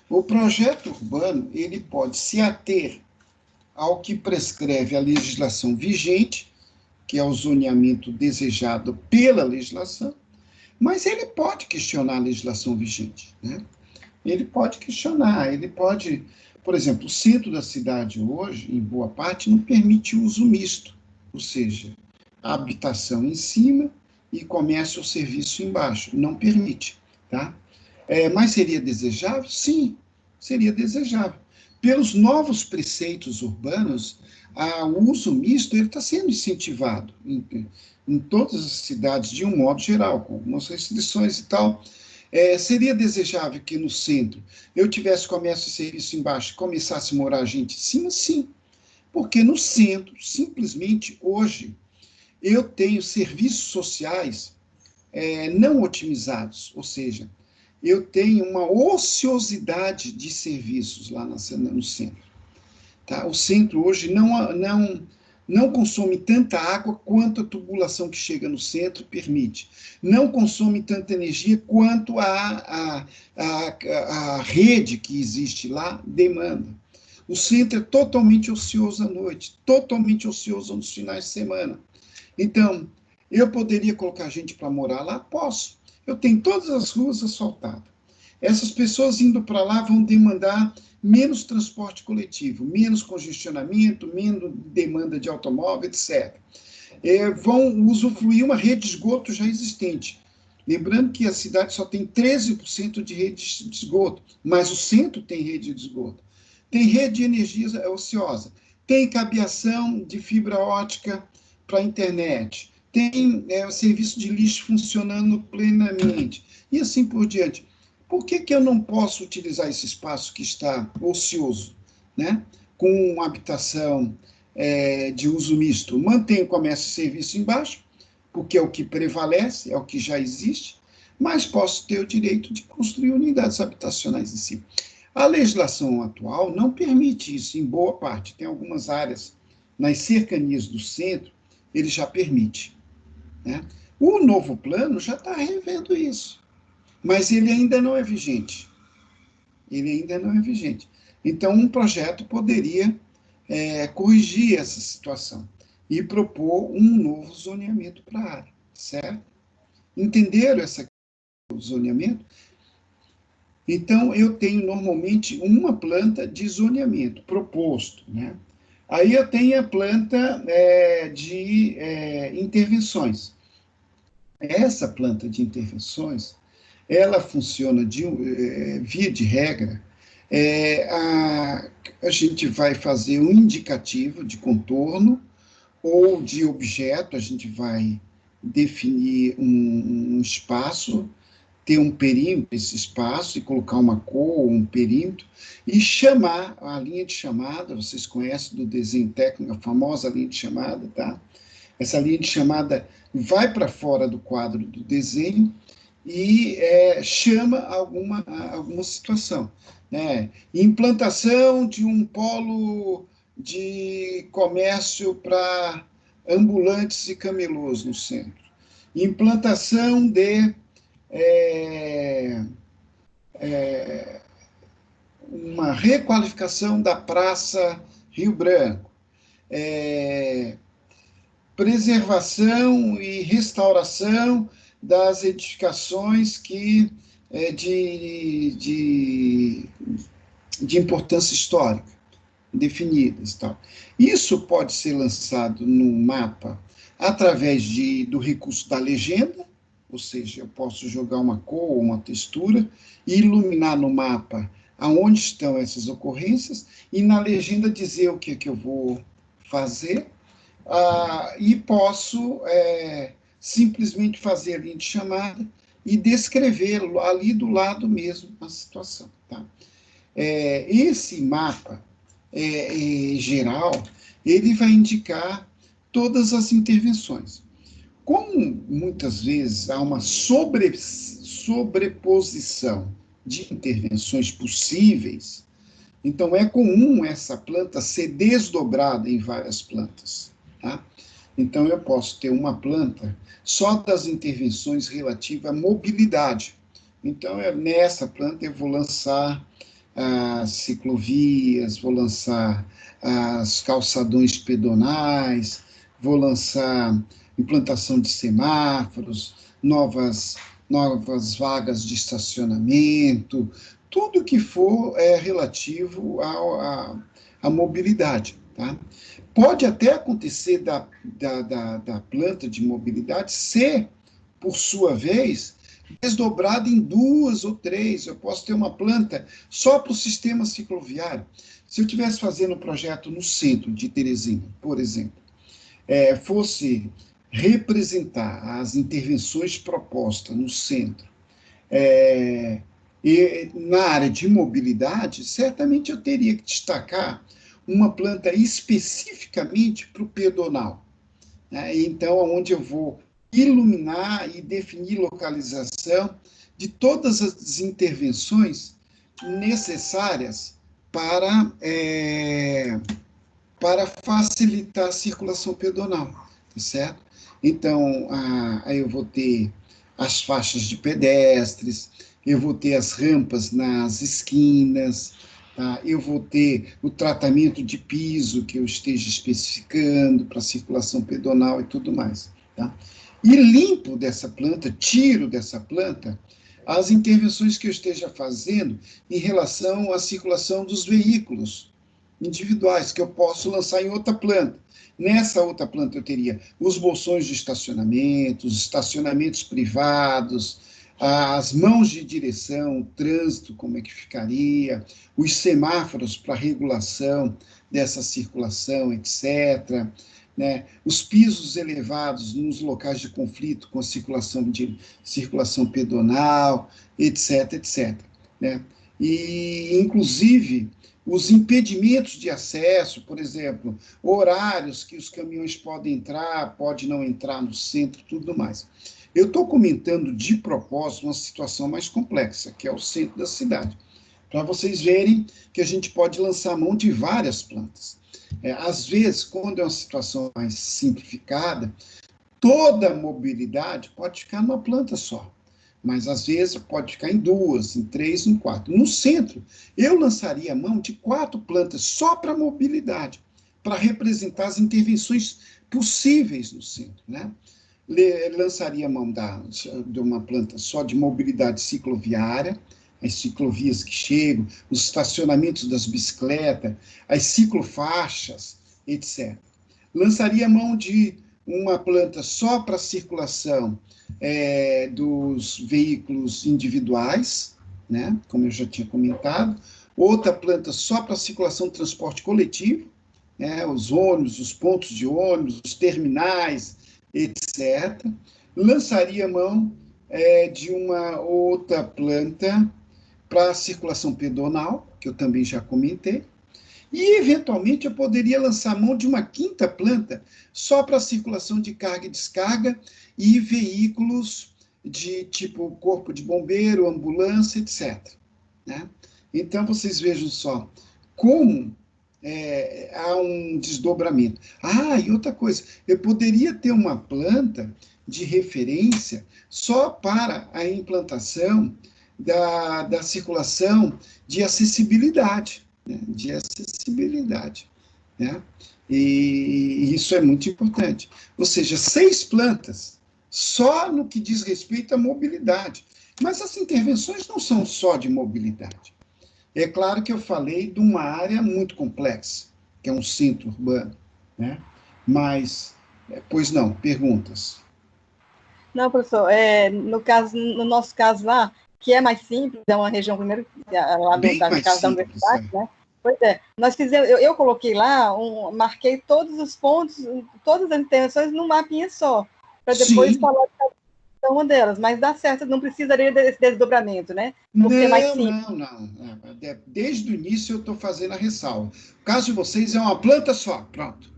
Speaker 1: O projeto urbano ele pode se ater ao que prescreve a legislação vigente, que é o zoneamento desejado pela legislação, mas ele pode questionar a legislação vigente. Né? Ele pode questionar, ele pode... Por exemplo, o centro da cidade hoje, em boa parte, não permite uso misto, ou seja, a habitação em cima e comércio ou serviço embaixo. Não permite. Tá? Mas seria desejável? Sim, seria desejável. Pelos novos preceitos urbanos, o uso misto está sendo incentivado em todas as cidades, de um modo geral, com algumas restrições e tal. Seria desejável que no centro eu tivesse comércio e serviço embaixo e começasse a morar gente em cima? Sim, porque no centro, simplesmente, hoje, eu tenho serviços sociais não otimizados, ou seja, eu tenho uma ociosidade de serviços lá no centro. Tá? O centro hoje não consome tanta água quanto a tubulação que chega no centro permite. Não consome tanta energia quanto a rede que existe lá demanda. O centro é totalmente ocioso à noite, totalmente ocioso nos finais de semana. Então, eu poderia colocar gente para morar lá? Posso. Eu tenho todas as ruas asfaltadas. Essas pessoas indo para lá vão demandar menos transporte coletivo, menos congestionamento, menos demanda de automóvel, etc. Vão usufruir uma rede de esgoto já existente. Lembrando que a cidade só tem 13% de rede de esgoto, mas o centro tem rede de esgoto. Tem rede de energia ociosa, tem cabeação de fibra ótica para a internet, tem o serviço de lixo funcionando plenamente, e assim por diante. Por que eu não posso utilizar esse espaço que está ocioso, né? Com uma habitação de uso misto? Mantenho o comércio e serviço embaixo, porque é o que prevalece, é o que já existe, mas posso ter o direito de construir unidades habitacionais em cima. A legislação atual não permite isso, em boa parte. Tem algumas áreas nas cercanias do centro, ele já permite. Né? O novo plano já está revendo isso, mas ele ainda não é vigente. Ele ainda não é vigente. Então, um projeto poderia corrigir essa situação e propor um novo zoneamento para a área, certo? Entenderam essa questão do zoneamento? Então, eu tenho normalmente uma planta de zoneamento proposto, né? Aí eu tenho a planta de intervenções. Essa planta de intervenções, ela funciona via de regra, a gente vai fazer um indicativo de contorno ou de objeto, a gente vai definir um espaço, ter um perímetro esse espaço e colocar uma cor ou um perímetro e chamar a linha de chamada, vocês conhecem do desenho técnico, a famosa linha de chamada, tá? Essa linha de chamada vai para fora do quadro do desenho e chama alguma situação. Né? Implantação de um polo de comércio para ambulantes e camelôs no centro. Implantação de uma requalificação da Praça Rio Branco. Preservação e restauração das edificações de importância histórica definidas. Tal. Isso pode ser lançado no mapa através do recurso da legenda, ou seja, eu posso jogar uma cor ou uma textura e iluminar no mapa aonde estão essas ocorrências e na legenda dizer o que eu vou fazer. E posso simplesmente fazer a linha de chamada e descrever ali do lado mesmo a situação. Tá? Esse mapa geral, ele vai indicar todas as intervenções. Como muitas vezes há uma sobreposição de intervenções possíveis, então é comum essa planta ser desdobrada em várias plantas. Tá? Então, eu posso ter uma planta só das intervenções relativas à mobilidade. Então, nessa planta eu vou lançar as ciclovias, vou lançar as calçadões pedonais, vou lançar implantação de semáforos, novas vagas de estacionamento, tudo que for relativo à mobilidade. Tá? Pode até acontecer da planta de mobilidade ser, por sua vez, desdobrada em 2 ou 3. Eu posso ter uma planta só para o sistema cicloviário. Se eu estivesse fazendo um projeto no centro de Teresina, por exemplo, fosse representar as intervenções propostas no centro, E na área de mobilidade, certamente eu teria que destacar uma planta especificamente para o pedonal, né? Então, onde eu vou iluminar e definir localização de todas as intervenções necessárias para, para facilitar a circulação pedonal, tá certo? Então, aí eu vou ter as faixas de pedestres, eu vou ter as rampas nas esquinas, tá? Eu vou ter o tratamento de piso que eu esteja especificando para circulação pedonal e tudo mais, tá? E limpo dessa planta, tiro dessa planta as intervenções que eu esteja fazendo em relação à circulação dos veículos individuais, que eu posso lançar em outra planta. Nessa outra planta eu teria os bolsões de estacionamento, os estacionamentos privados, as mãos de direção, o trânsito, como é que ficaria, os semáforos para regulação dessa circulação, etc., né? Os pisos elevados nos locais de conflito com a circulação pedonal, etc., etc., né? E, inclusive, os impedimentos de acesso, por exemplo, horários que os caminhões podem entrar, pode não entrar no centro, tudo mais. Eu estou comentando de propósito uma situação mais complexa, que é o centro da cidade, para vocês verem que a gente pode lançar mão de várias plantas. Às vezes, quando é uma situação mais simplificada, toda a mobilidade pode ficar numa planta só, mas às vezes pode ficar em duas, em três, em quatro. No centro, eu lançaria mão de 4 plantas só para mobilidade, para representar as intervenções possíveis no centro, né? Lançaria mão de uma planta só de mobilidade cicloviária, as ciclovias que chegam, os estacionamentos das bicicletas, as ciclofaixas, etc. Lançaria mão de uma planta só para circulação dos veículos individuais, né, como eu já tinha comentado, outra planta só para circulação de transporte coletivo, né, os ônibus, os pontos de ônibus, os terminais, etc. Lançaria mão de uma outra planta para circulação pedonal, que eu também já comentei, e, eventualmente, eu poderia lançar mão de uma 5ª planta só para circulação de carga e descarga e veículos de tipo corpo de bombeiro, ambulância, etc., né? Então, vocês vejam só como há um desdobramento. E outra coisa, eu poderia ter uma planta de referência só para a implantação da circulação de acessibilidade, né? De acessibilidade, né? E isso é muito importante. Ou seja, 6 plantas só no que diz respeito à mobilidade. Mas as intervenções não são só de mobilidade. É claro que eu falei de uma área muito complexa, que é um centro urbano, né? Mas, pois não, perguntas.
Speaker 2: Não, professor, no nosso caso lá, que é mais simples, é uma região, primeiro, lá da casa da universidade, né? Pois é, nós fizemos, eu coloquei lá, marquei todos os pontos, todas as intervenções num mapinha só, para depois falar de cada uma delas, mas dá certo, não precisaria desse desdobramento, né?
Speaker 1: Porque não. Desde o início eu estou fazendo a ressalva. O caso de vocês é uma planta só, pronto.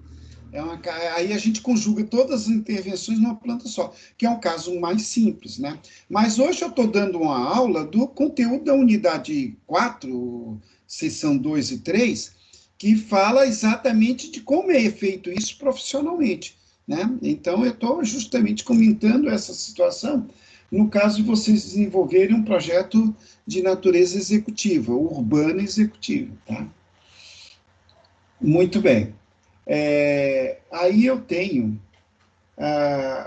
Speaker 1: Aí a gente conjuga todas as intervenções numa planta só, que é um caso mais simples, né? Mas hoje eu estou dando uma aula do conteúdo da unidade 4, seção 2 e 3, que fala exatamente de como é feito isso profissionalmente, né? Então, eu estou justamente comentando essa situação no caso de vocês desenvolverem um projeto de natureza executiva, urbana executiva, tá? Muito bem. Aí eu tenho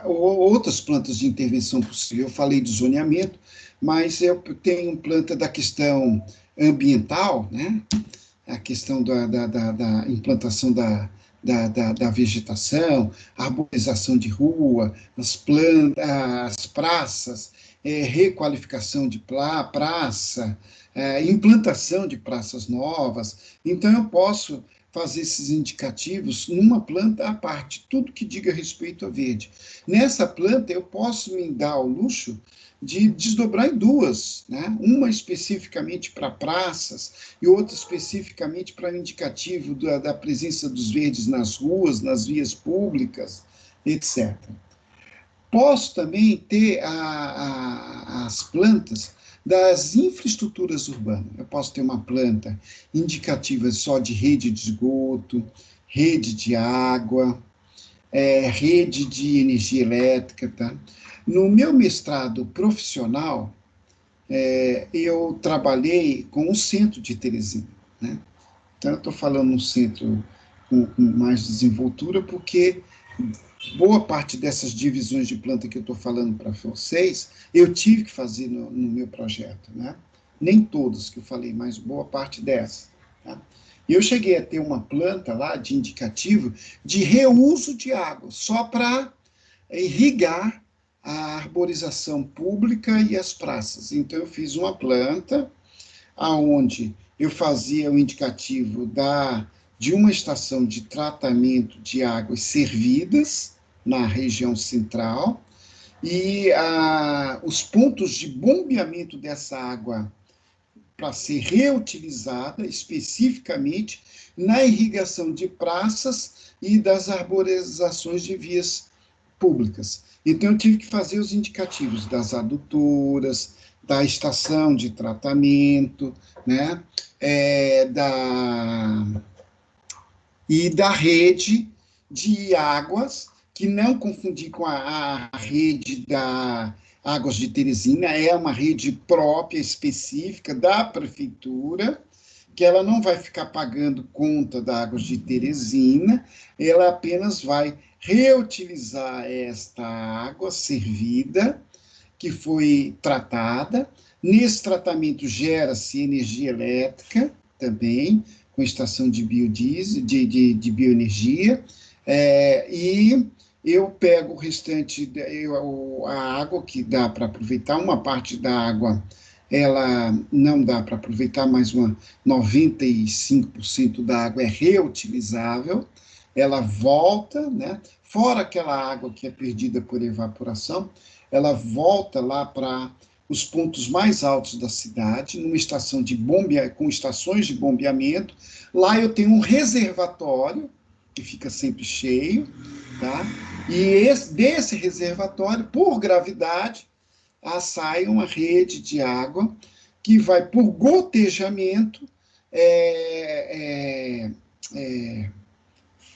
Speaker 1: outras plantas de intervenção possível. Eu falei de zoneamento, mas eu tenho planta da questão ambiental, né? A questão da implantação da vegetação, arborização de rua, as praças, requalificação de praça, implantação de praças novas. Então, eu posso fazer esses indicativos numa planta à parte, tudo que diga respeito a verde. Nessa planta, eu posso me dar ao luxo de desdobrar em duas, né? Uma especificamente para praças e outra especificamente para o indicativo da presença dos verdes nas ruas, nas vias públicas, etc. Posso também ter as plantas das infraestruturas urbanas. Eu posso ter uma planta indicativa só de rede de esgoto, rede de água, rede de energia elétrica. Tá? No meu mestrado profissional, eu trabalhei com um centro de Teresina. Né? Então, eu estou falando um centro com mais desenvoltura, porque boa parte dessas divisões de planta que eu estou falando para vocês, eu tive que fazer no meu projeto. Né? Nem todas que eu falei, mas boa parte dessas. Tá? E eu cheguei a ter uma planta lá de indicativo de reuso de água, só para irrigar a arborização pública e as praças. Então, eu fiz uma planta aonde eu fazia o indicativo de uma estação de tratamento de águas servidas na região central, e os pontos de bombeamento dessa água para ser reutilizada especificamente na irrigação de praças e das arborizações de vias públicas. Então, eu tive que fazer os indicativos das adutoras, da estação de tratamento, né, e da rede de águas, que não confundir com a rede da Águas de Teresina, é uma rede própria, específica da prefeitura, que ela não vai ficar pagando conta da Águas de Teresina, ela apenas vai reutilizar esta água servida, que foi tratada. Nesse tratamento gera-se energia elétrica também, com estação de biodiesel, de bioenergia, e eu pego o restante, a água que dá para aproveitar, uma parte da água ela não dá para aproveitar, mas 95% da água é reutilizável, ela volta, né? Fora aquela água que é perdida por evaporação, ela volta lá para os pontos mais altos da cidade, numa estação com estações de bombeamento. Lá eu tenho um reservatório, que fica sempre cheio, tá? E desse reservatório, por gravidade, sai uma rede de água que vai por gotejamento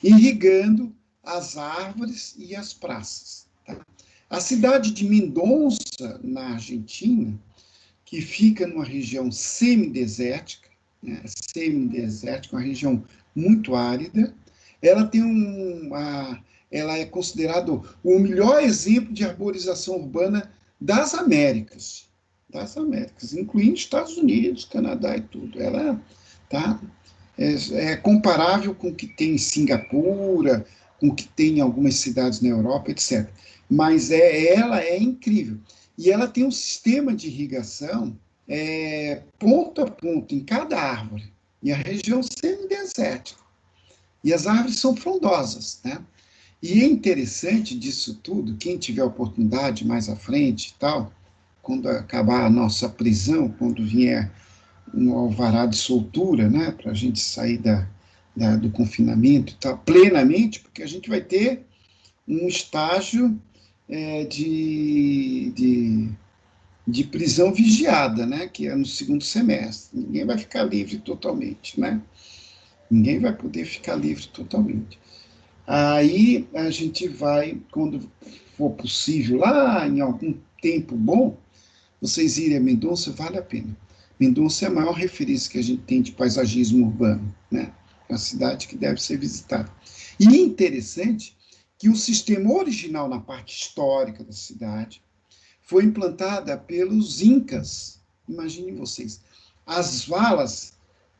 Speaker 1: irrigando as árvores e as praças. Tá? A cidade de Mendonça, na Argentina, que fica numa região semidesértica, né, uma região muito árida, ela tem ela é considerada o melhor exemplo de arborização urbana das Américas, incluindo Estados Unidos, Canadá e tudo. Ela é comparável com o que tem em Singapura, com o que tem em algumas cidades na Europa, etc. Mas ela é incrível. E ela tem um sistema de irrigação ponto a ponto em cada árvore. E a região semidesértica. E as árvores são frondosas, né? E é interessante disso tudo, quem tiver oportunidade mais à frente e tal, quando acabar a nossa prisão, quando vier um alvará de soltura, né, para a gente sair do confinamento e tal, plenamente, porque a gente vai ter um estágio de prisão vigiada, né, que é no segundo semestre. Ninguém vai ficar livre totalmente, né? Ninguém vai poder ficar livre totalmente. Aí a gente vai, quando for possível, lá em algum tempo bom, vocês irem a Mendonça, vale a pena. Mendonça é a maior referência que a gente tem de paisagismo urbano, né? É uma cidade que deve ser visitada. E é interessante que o sistema original na parte histórica da cidade foi implantada pelos incas. Imaginem vocês, as valas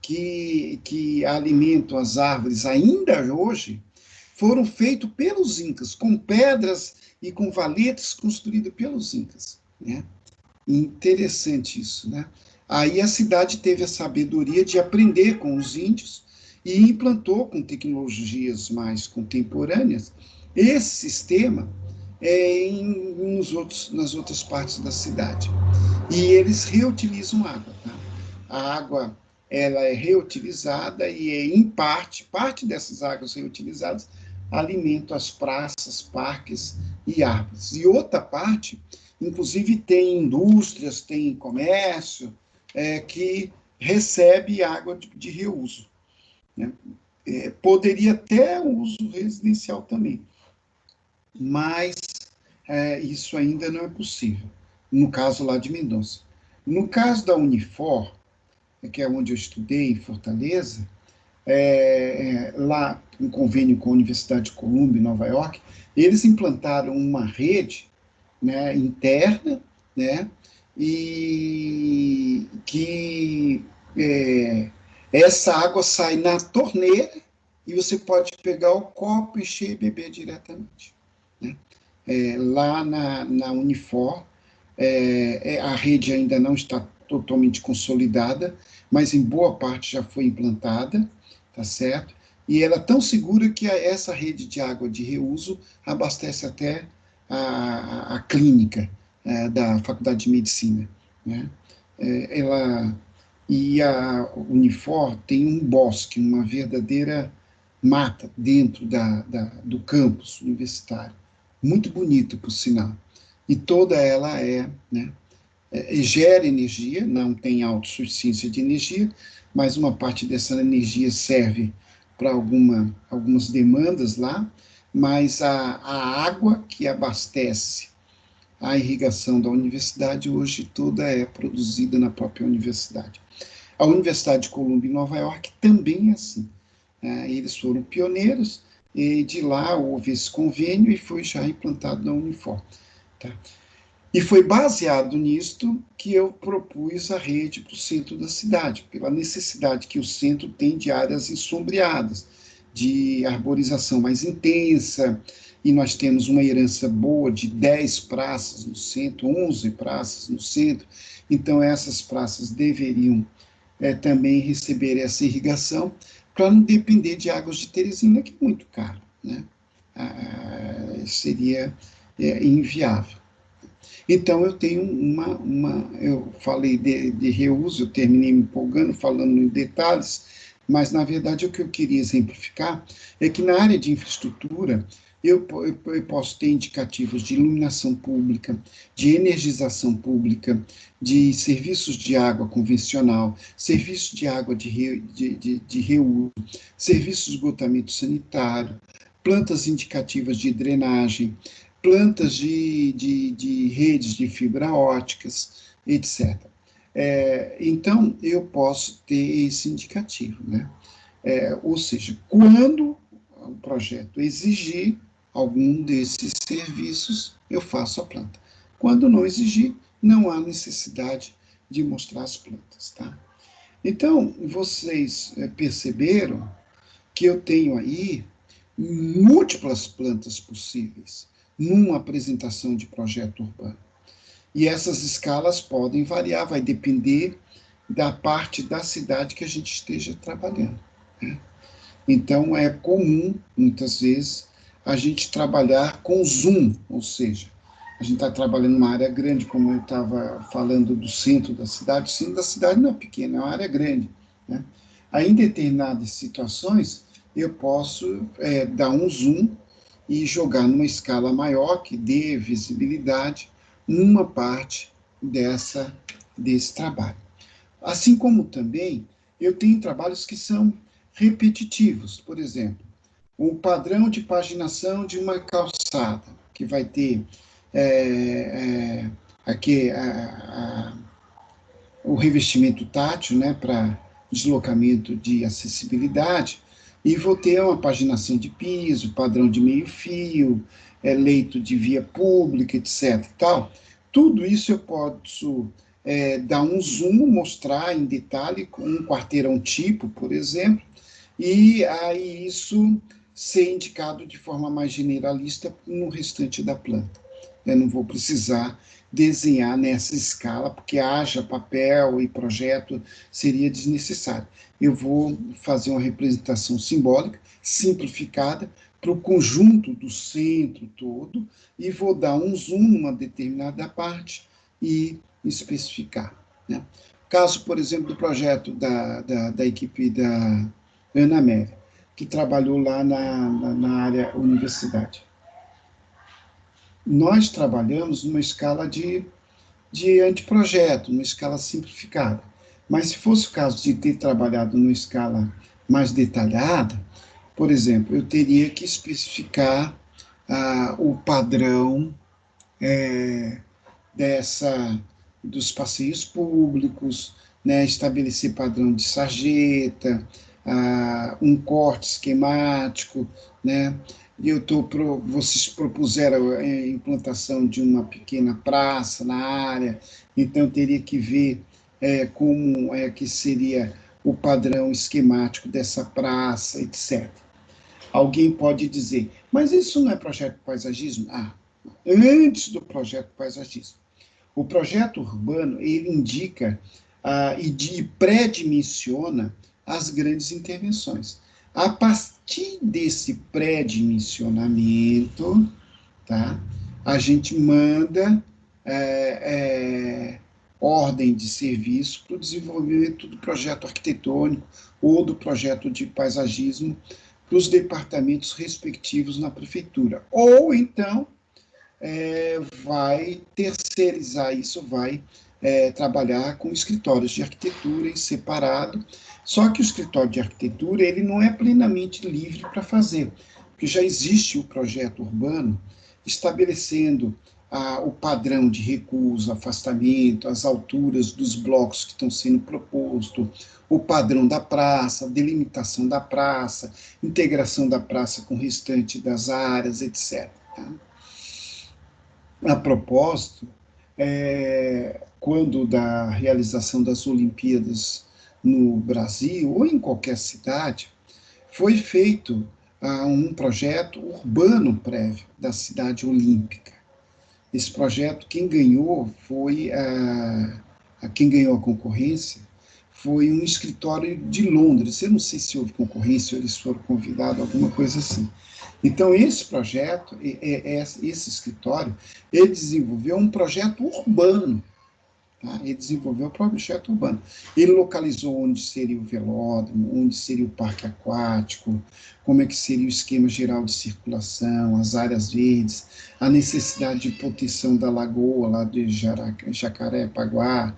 Speaker 1: que alimentam as árvores ainda hoje foram feitos pelos incas, com pedras e com valetes construídos pelos incas, né? Interessante isso, né? Aí a cidade teve a sabedoria de aprender com os índios e implantou com tecnologias mais contemporâneas esse sistema nas outras partes da cidade. E eles reutilizam água. Tá? A água ela é reutilizada e, em parte dessas águas reutilizadas alimentam as praças, parques e árvores. E outra parte, inclusive, tem indústrias, tem comércio, que recebe água de reuso. Né? Poderia ter uso residencial também, mas isso ainda não é possível, no caso lá de Mendonça. No caso da Unifor, que é onde eu estudei, em Fortaleza, lá em convênio com a Universidade de Columbia, em Nova York, eles implantaram uma rede, né, interna, né, e que essa água sai na torneira e você pode pegar o copo, encher e beber diretamente. Né? Lá na Unifor, a rede ainda não está totalmente consolidada, mas em boa parte já foi implantada, tá certo? E ela é tão segura que essa rede de água de reuso abastece até a clínica da Faculdade de Medicina. Né? E a Unifor tem um bosque, uma verdadeira mata dentro do campus universitário. Muito bonito, por sinal. E toda ela né, gera energia, não tem autossuficiência de energia, mas uma parte dessa energia serve para algumas demandas lá, mas a água que abastece a irrigação da universidade hoje toda é produzida na própria universidade. A Universidade de Columbia, em Nova York, também é assim. Eles foram pioneiros, e de lá houve esse convênio e foi já implantado na Unifor. Tá? E foi baseado nisto que eu propus a rede para o centro da cidade, pela necessidade que o centro tem de áreas ensombreadas, de arborização mais intensa, e nós temos uma herança boa de 10 praças no centro, 11 praças no centro, então essas praças deveriam também receber essa irrigação, para não depender de águas de Teresina, que é muito caro, né? Seria inviável. Então, eu tenho eu falei de reuso, eu terminei me empolgando, falando em detalhes, mas, na verdade, o que eu queria exemplificar é que, na área de infraestrutura, eu posso ter indicativos de iluminação pública, de energização pública, de serviços de água convencional, serviços de água de reuso, serviços de esgotamento sanitário, plantas indicativas de drenagem, plantas de redes de fibra óticas, etc. Então, eu posso ter esse indicativo, né? Ou seja, quando o projeto exigir algum desses serviços, eu faço a planta. Quando não exigir, não há necessidade de mostrar as plantas, tá? Então, vocês perceberam que eu tenho aí múltiplas plantas possíveis numa apresentação de projeto urbano. E essas escalas podem variar, vai depender da parte da cidade que a gente esteja trabalhando. Né? Então, é comum, muitas vezes, a gente trabalhar com zoom, ou seja, a gente está trabalhando numa área grande, como eu estava falando do centro da cidade. O centro da cidade não é pequeno, é uma área grande. Né? Aí, em determinadas situações, eu posso dar um zoom e jogar numa escala maior, que dê visibilidade, numa parte desse trabalho. Assim como também eu tenho trabalhos que são repetitivos, por exemplo, o padrão de paginação de uma calçada, que vai ter aqui o revestimento tátil, né, para deslocamento de acessibilidade, e vou ter uma paginação de piso, padrão de meio-fio, leito de via pública, etc. Tal. Tudo isso eu posso dar um zoom, mostrar em detalhe com um quarteirão tipo, por exemplo, e aí isso ser indicado de forma mais generalista no restante da planta. Eu não vou precisar desenhar nessa escala, porque haja papel e projeto, seria desnecessário. Eu vou fazer uma representação simbólica, simplificada, para o conjunto do centro todo e vou dar um zoom numa determinada parte e especificar, né? Caso, por exemplo, do projeto da equipe da Ana Amélia, que trabalhou lá na área universidade. Nós trabalhamos numa escala de anteprojeto, numa escala simplificada. Mas se fosse o caso de ter trabalhado numa escala mais detalhada, por exemplo, eu teria que especificar o padrão dos passeios públicos, né, estabelecer padrão de sarjeta, um corte esquemático, né? Vocês propuseram a implantação de uma pequena praça na área, então teria que ver como é que seria o padrão esquemático dessa praça, etc. Alguém pode dizer, mas isso não é projeto de paisagismo? Antes do projeto de paisagismo. O projeto urbano, ele indica e pré-dimensiona as grandes intervenções. A partir desse pré-dimensionamento, tá, a gente manda ordem de serviço para o desenvolvimento do projeto arquitetônico ou do projeto de paisagismo para os departamentos respectivos na prefeitura. Ou, então, vai terceirizar isso, vai trabalhar com escritórios de arquitetura em separado, só que o escritório de arquitetura ele não é plenamente livre para fazer, porque já existe o projeto urbano estabelecendo o padrão de recuo, afastamento, as alturas dos blocos que estão sendo propostos, o padrão da praça, a delimitação da praça, integração da praça com o restante das áreas, etc. Tá? A propósito, quando da realização das Olimpíadas no Brasil, ou em qualquer cidade, foi feito um projeto urbano prévio da cidade olímpica. Esse projeto, quem ganhou quem ganhou a concorrência foi um escritório de Londres. Eu não sei se houve concorrência ou eles foram convidados, alguma coisa assim. Então, esse projeto, esse escritório, ele desenvolveu um projeto urbano. Tá? Ele desenvolveu o projeto urbano. Ele localizou onde seria o velódromo, onde seria o parque aquático, como é que seria o esquema geral de circulação, as áreas verdes, a necessidade de proteção da lagoa, lá de Jacarepaguá,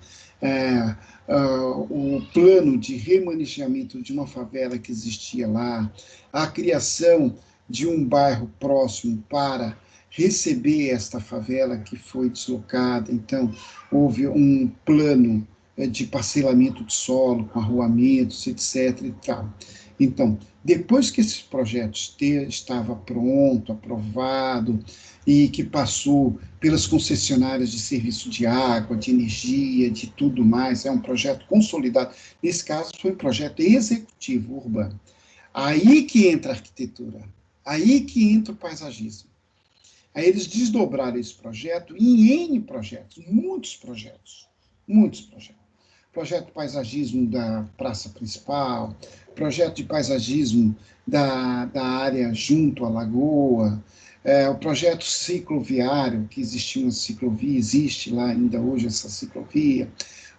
Speaker 1: o plano de remanejamento de uma favela que existia lá, a criação de um bairro próximo para receber esta favela que foi deslocada. Então, houve um plano de parcelamento de solo, com arruamentos, etc. e tal. Então, depois que esse projeto estava pronto, aprovado, e que passou pelas concessionárias de serviço de água, de energia, de tudo mais, é um projeto consolidado. Nesse caso, foi um projeto executivo urbano. Aí que entra a arquitetura, aí que entra o paisagismo. Aí eles desdobraram esse projeto em N projetos, muitos projetos. Projeto de paisagismo da praça principal, projeto de paisagismo da área junto à lagoa, o projeto cicloviário, que existia uma ciclovia, existe lá ainda hoje essa ciclovia,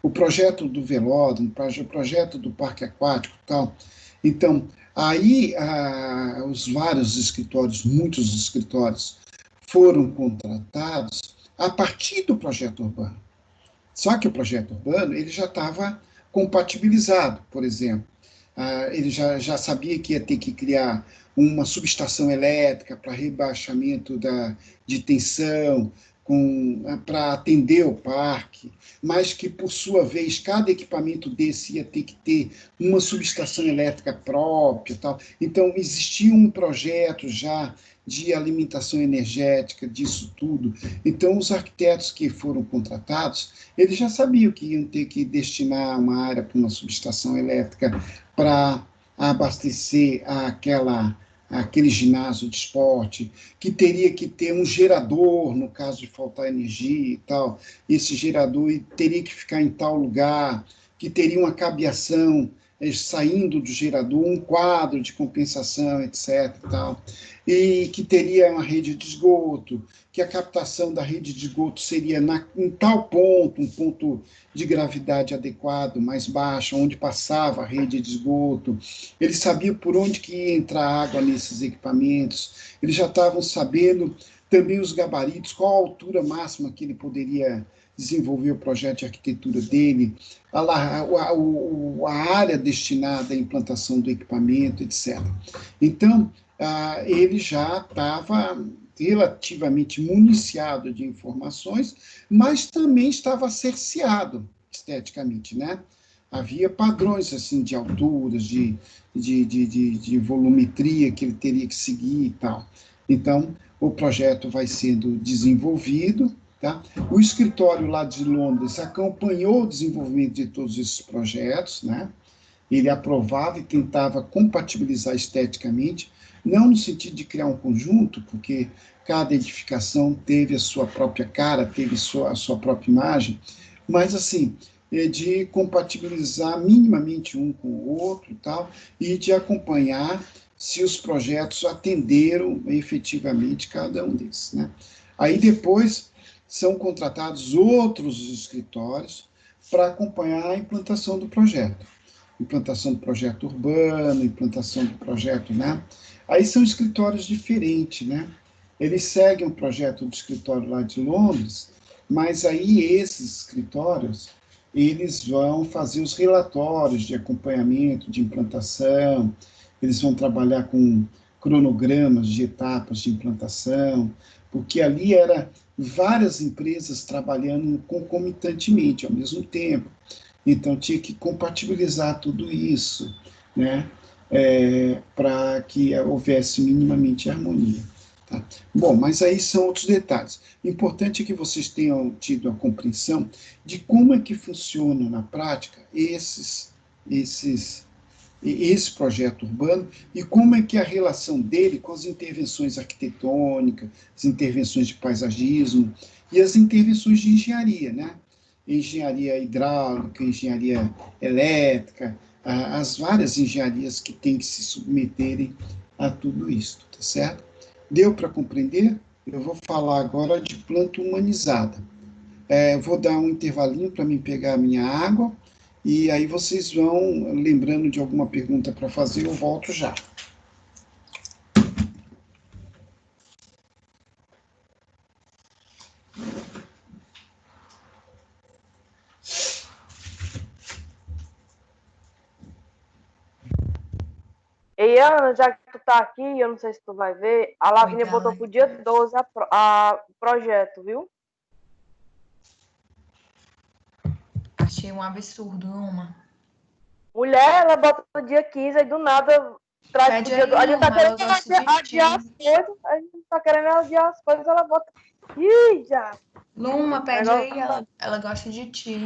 Speaker 1: o projeto do velódromo, o projeto do parque aquático e tal. Então, aí os vários escritórios, muitos escritórios, foram contratados a partir do projeto urbano. Só que o projeto urbano ele já estava compatibilizado, por exemplo. Ele já sabia que ia ter que criar uma subestação elétrica para rebaixamento de tensão, para atender o parque, mas que, por sua vez, cada equipamento desse ia ter que ter uma subestação elétrica própria. Tal. Então, existia um projeto já de alimentação energética, disso tudo. Então, os arquitetos que foram contratados, eles já sabiam que iam ter que destinar uma área para uma subestação elétrica para abastecer aquele ginásio de esporte, que teria que ter um gerador, no caso de faltar energia e tal, esse gerador teria que ficar em tal lugar, que teria uma cabeação saindo do gerador, um quadro de compensação, etc. Tal, e que teria uma rede de esgoto, que a captação da rede de esgoto seria em tal ponto, um ponto de gravidade adequado, mais baixo, onde passava a rede de esgoto. Eles sabiam por onde que ia entrar água nesses equipamentos, eles já estavam sabendo também os gabaritos, qual a altura máxima que ele poderia desenvolver o projeto de arquitetura dele, a área destinada à implantação do equipamento, etc. Então, ele já estava relativamente municiado de informações, mas também estava cerceado esteticamente, né? Havia padrões assim de alturas, de volumetria que ele teria que seguir e tal. Então, o projeto vai sendo desenvolvido, tá? O escritório lá de Londres acompanhou o desenvolvimento de todos esses projetos, né? Ele aprovava e tentava compatibilizar esteticamente, não no sentido de criar um conjunto, porque cada edificação teve a sua própria cara, teve a sua própria imagem, mas assim, de compatibilizar minimamente um com o outro e tal, e de acompanhar se os projetos atenderam efetivamente cada um desses, né? Aí depois são contratados outros escritórios para acompanhar a implantação do projeto. Implantação do projeto urbano, implantação do projeto, né? Aí são escritórios diferentes, né? Eles seguem o projeto do escritório lá de Londres, mas aí esses escritórios, eles vão fazer os relatórios de acompanhamento, de implantação, eles vão trabalhar com cronogramas de etapas de implantação, porque ali era várias empresas trabalhando concomitantemente, ao mesmo tempo. Então, tinha que compatibilizar tudo isso, né? Para que houvesse minimamente harmonia. Tá? Bom, mas aí são outros detalhes. O importante é que vocês tenham tido a compreensão de como é que funcionam na prática esse projeto urbano e como é que é a relação dele com as intervenções arquitetônicas, as intervenções de paisagismo e as intervenções de engenharia, né? Engenharia hidráulica, engenharia elétrica, as várias engenharias que têm que se submeterem a tudo isso, tá certo? Deu para compreender? Eu vou falar agora de planta humanizada. Vou dar um intervalinho para mim pegar a minha água, e aí vocês vão lembrando de alguma pergunta para fazer, eu volto já.
Speaker 3: Ei, Ana, já que tu tá aqui, eu não sei se tu vai ver, a Lavínia botou pro dia 12 o projeto, viu?
Speaker 4: Achei um absurdo, uma.
Speaker 3: Mulher, ela bota pro dia 15 e do nada traz pro dia 12. A gente tá querendo adiar as coisas, a gente tá querendo adiar as coisas, ela bota. Ih, já!
Speaker 4: Luma, pede aí, ela gosta de ti.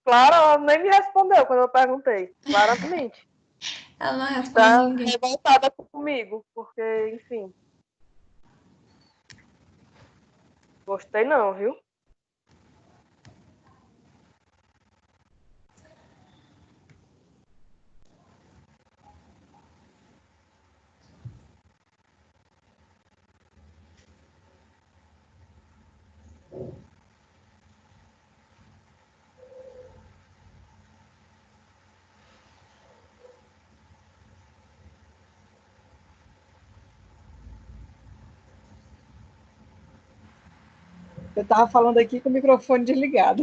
Speaker 3: Claro, ela nem me respondeu quando eu perguntei, claramente.
Speaker 4: Ela não responde
Speaker 3: tá
Speaker 4: ninguém.
Speaker 3: revoltada comigo, porque, enfim. Gostei não, viu?
Speaker 2: Eu estava falando aqui com o microfone desligado.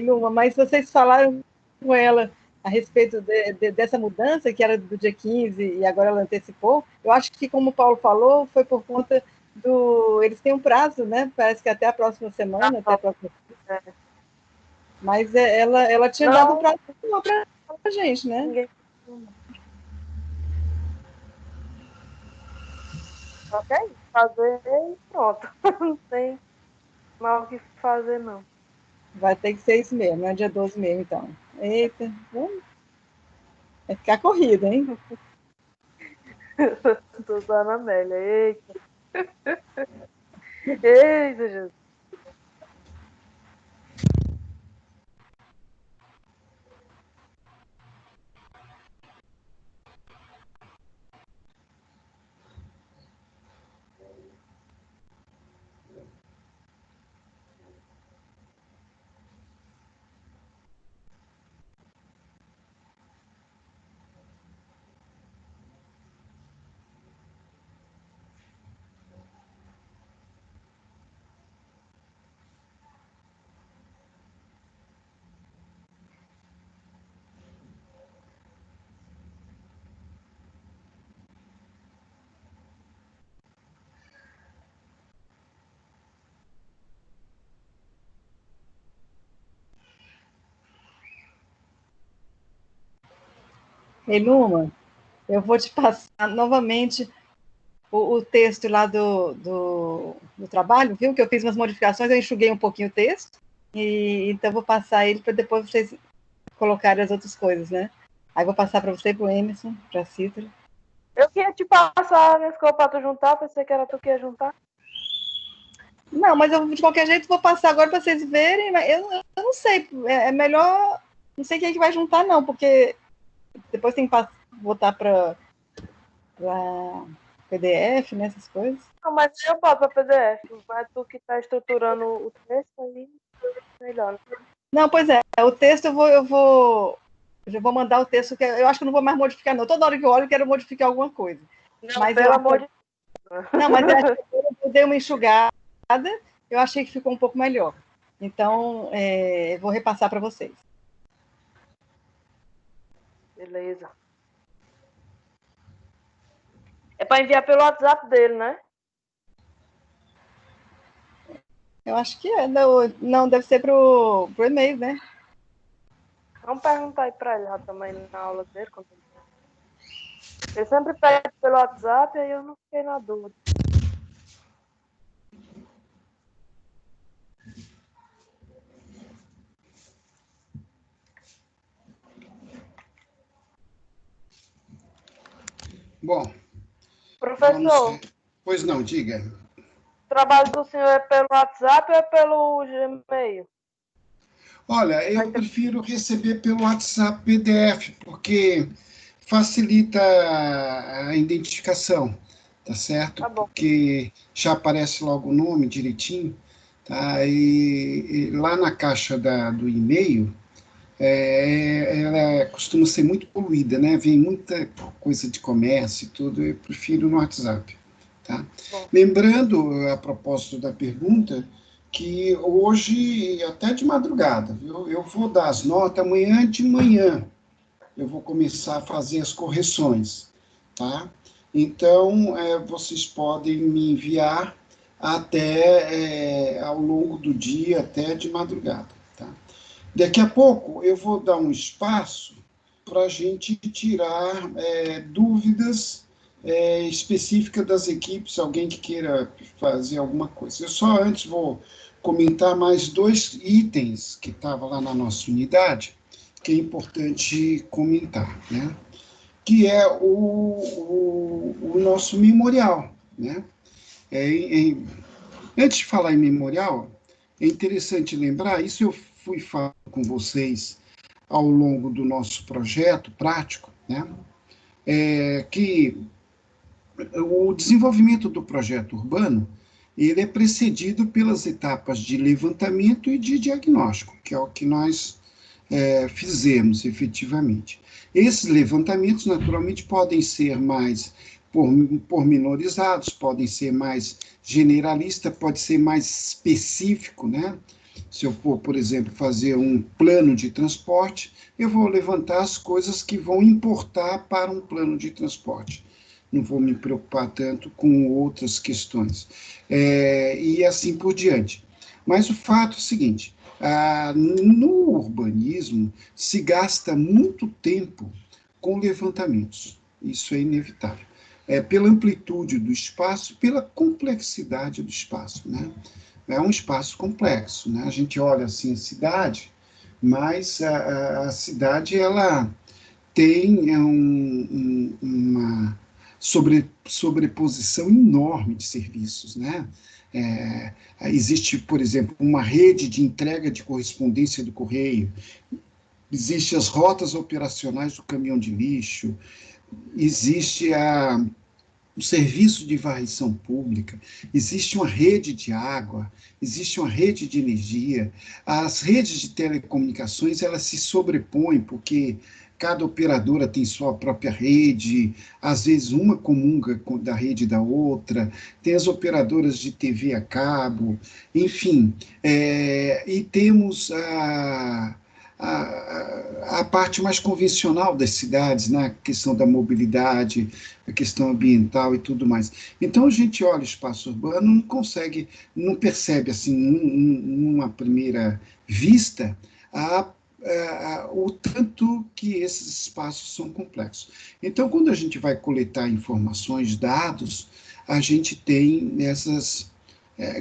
Speaker 2: Luma, mas vocês falaram com ela a respeito dessa mudança, que era do dia 15 e agora ela antecipou. Eu acho que, como o Paulo falou, foi por conta do... Eles têm um prazo, né? Parece que até a próxima semana, até a próxima... Mas ela tinha dado um prazo para a gente, né?
Speaker 3: Ninguém... Ok, fazer e pronto. Não tem mal o que fazer, não.
Speaker 2: Vai ter que ser isso mesmo, é dia 12 mesmo, então. Eita, vai ficar corrida, hein?
Speaker 3: Dona Amélia, eita. Eita, Jesus.
Speaker 2: Eluma, eu vou te passar novamente o texto lá do trabalho, viu? Que eu fiz umas modificações, eu enxuguei um pouquinho o texto, e então vou passar ele para depois vocês colocarem as outras coisas, né? Aí vou passar para você, para o Emerson, para a Citra.
Speaker 3: Eu queria te passar nesse copo para tu juntar, pensei que era tu que ia juntar.
Speaker 2: Não, mas eu de qualquer jeito vou passar agora para vocês verem, mas eu não sei, é melhor, não sei quem é que vai juntar não, porque depois tem que botar para PDF, né, essas coisas.
Speaker 3: Não, mas eu boto para PDF, mas tu que tá estruturando o texto aí, melhor.
Speaker 2: Não, pois é, o texto eu já vou mandar o texto, que eu acho que eu não vou mais modificar não, toda hora que eu olho eu quero modificar alguma coisa.
Speaker 3: Não,
Speaker 2: mas
Speaker 3: pelo amor de Deus.
Speaker 2: Não, mas eu dei uma enxugada, eu achei que ficou um pouco melhor. Então, vou repassar para vocês.
Speaker 3: Beleza. É para enviar pelo WhatsApp dele, né?
Speaker 2: Eu acho que é. Não, deve ser pro e-mail, né?
Speaker 3: Vamos perguntar aí para ele já também na aula dele. Ele sempre pede pelo WhatsApp, aí eu não fiquei na dúvida.
Speaker 1: Bom,
Speaker 3: professor,
Speaker 1: pois não, diga.
Speaker 3: O trabalho do senhor é pelo WhatsApp ou é pelo Gmail?
Speaker 1: Olha, eu prefiro receber pelo WhatsApp PDF, porque facilita a identificação, tá certo?
Speaker 3: Tá bom.
Speaker 1: Porque já aparece logo o nome direitinho, tá? E lá na caixa do e-mail, ela costuma ser muito poluída, né? Vem muita coisa de comércio e tudo, eu prefiro no WhatsApp, tá? Lembrando, a propósito da pergunta, que hoje, até de madrugada, viu? Eu vou dar as notas amanhã de manhã, eu vou começar a fazer as correções, tá? Então, vocês podem me enviar até ao longo do dia, até de madrugada, tá? Daqui a pouco eu vou dar um espaço para a gente tirar dúvidas específicas das equipes, alguém que queira fazer alguma coisa. Eu só antes vou comentar mais 2 itens que estavam lá na nossa unidade, que é importante comentar, né? Que é o nosso memorial, né? Antes de falar em memorial, é interessante lembrar, isso eu fui falar com vocês ao longo do nosso projeto prático, né? Que o desenvolvimento do projeto urbano, ele é precedido pelas etapas de levantamento e de diagnóstico, que é o que nós fizemos efetivamente. Esses levantamentos, naturalmente, podem ser mais pormenorizados, podem ser mais generalistas, pode ser mais específico, né? Se eu for, por exemplo, fazer um plano de transporte, eu vou levantar as coisas que vão importar para um plano de transporte. Não vou me preocupar tanto com outras questões. E assim por diante. Mas o fato é o seguinte, no urbanismo se gasta muito tempo com levantamentos. Isso é inevitável. Pela amplitude do espaço, pela complexidade do espaço, né? É um espaço complexo, né? A gente olha assim a cidade, mas a cidade ela tem uma sobreposição enorme de serviços, né? Existe, por exemplo, uma rede de entrega de correspondência do correio, existem as rotas operacionais do caminhão de lixo, existe o serviço de varrição pública, existe uma rede de água, existe uma rede de energia, as redes de telecomunicações, elas se sobrepõem, porque cada operadora tem sua própria rede, às vezes uma comunga da rede da outra, tem as operadoras de TV a cabo, enfim, e temos a parte mais convencional das cidades, né? A questão da mobilidade, a questão ambiental e tudo mais. Então, a gente olha o espaço urbano, não percebe, assim, numa primeira vista, o tanto que esses espaços são complexos. Então, quando a gente vai coletar informações, dados, a gente tem essas...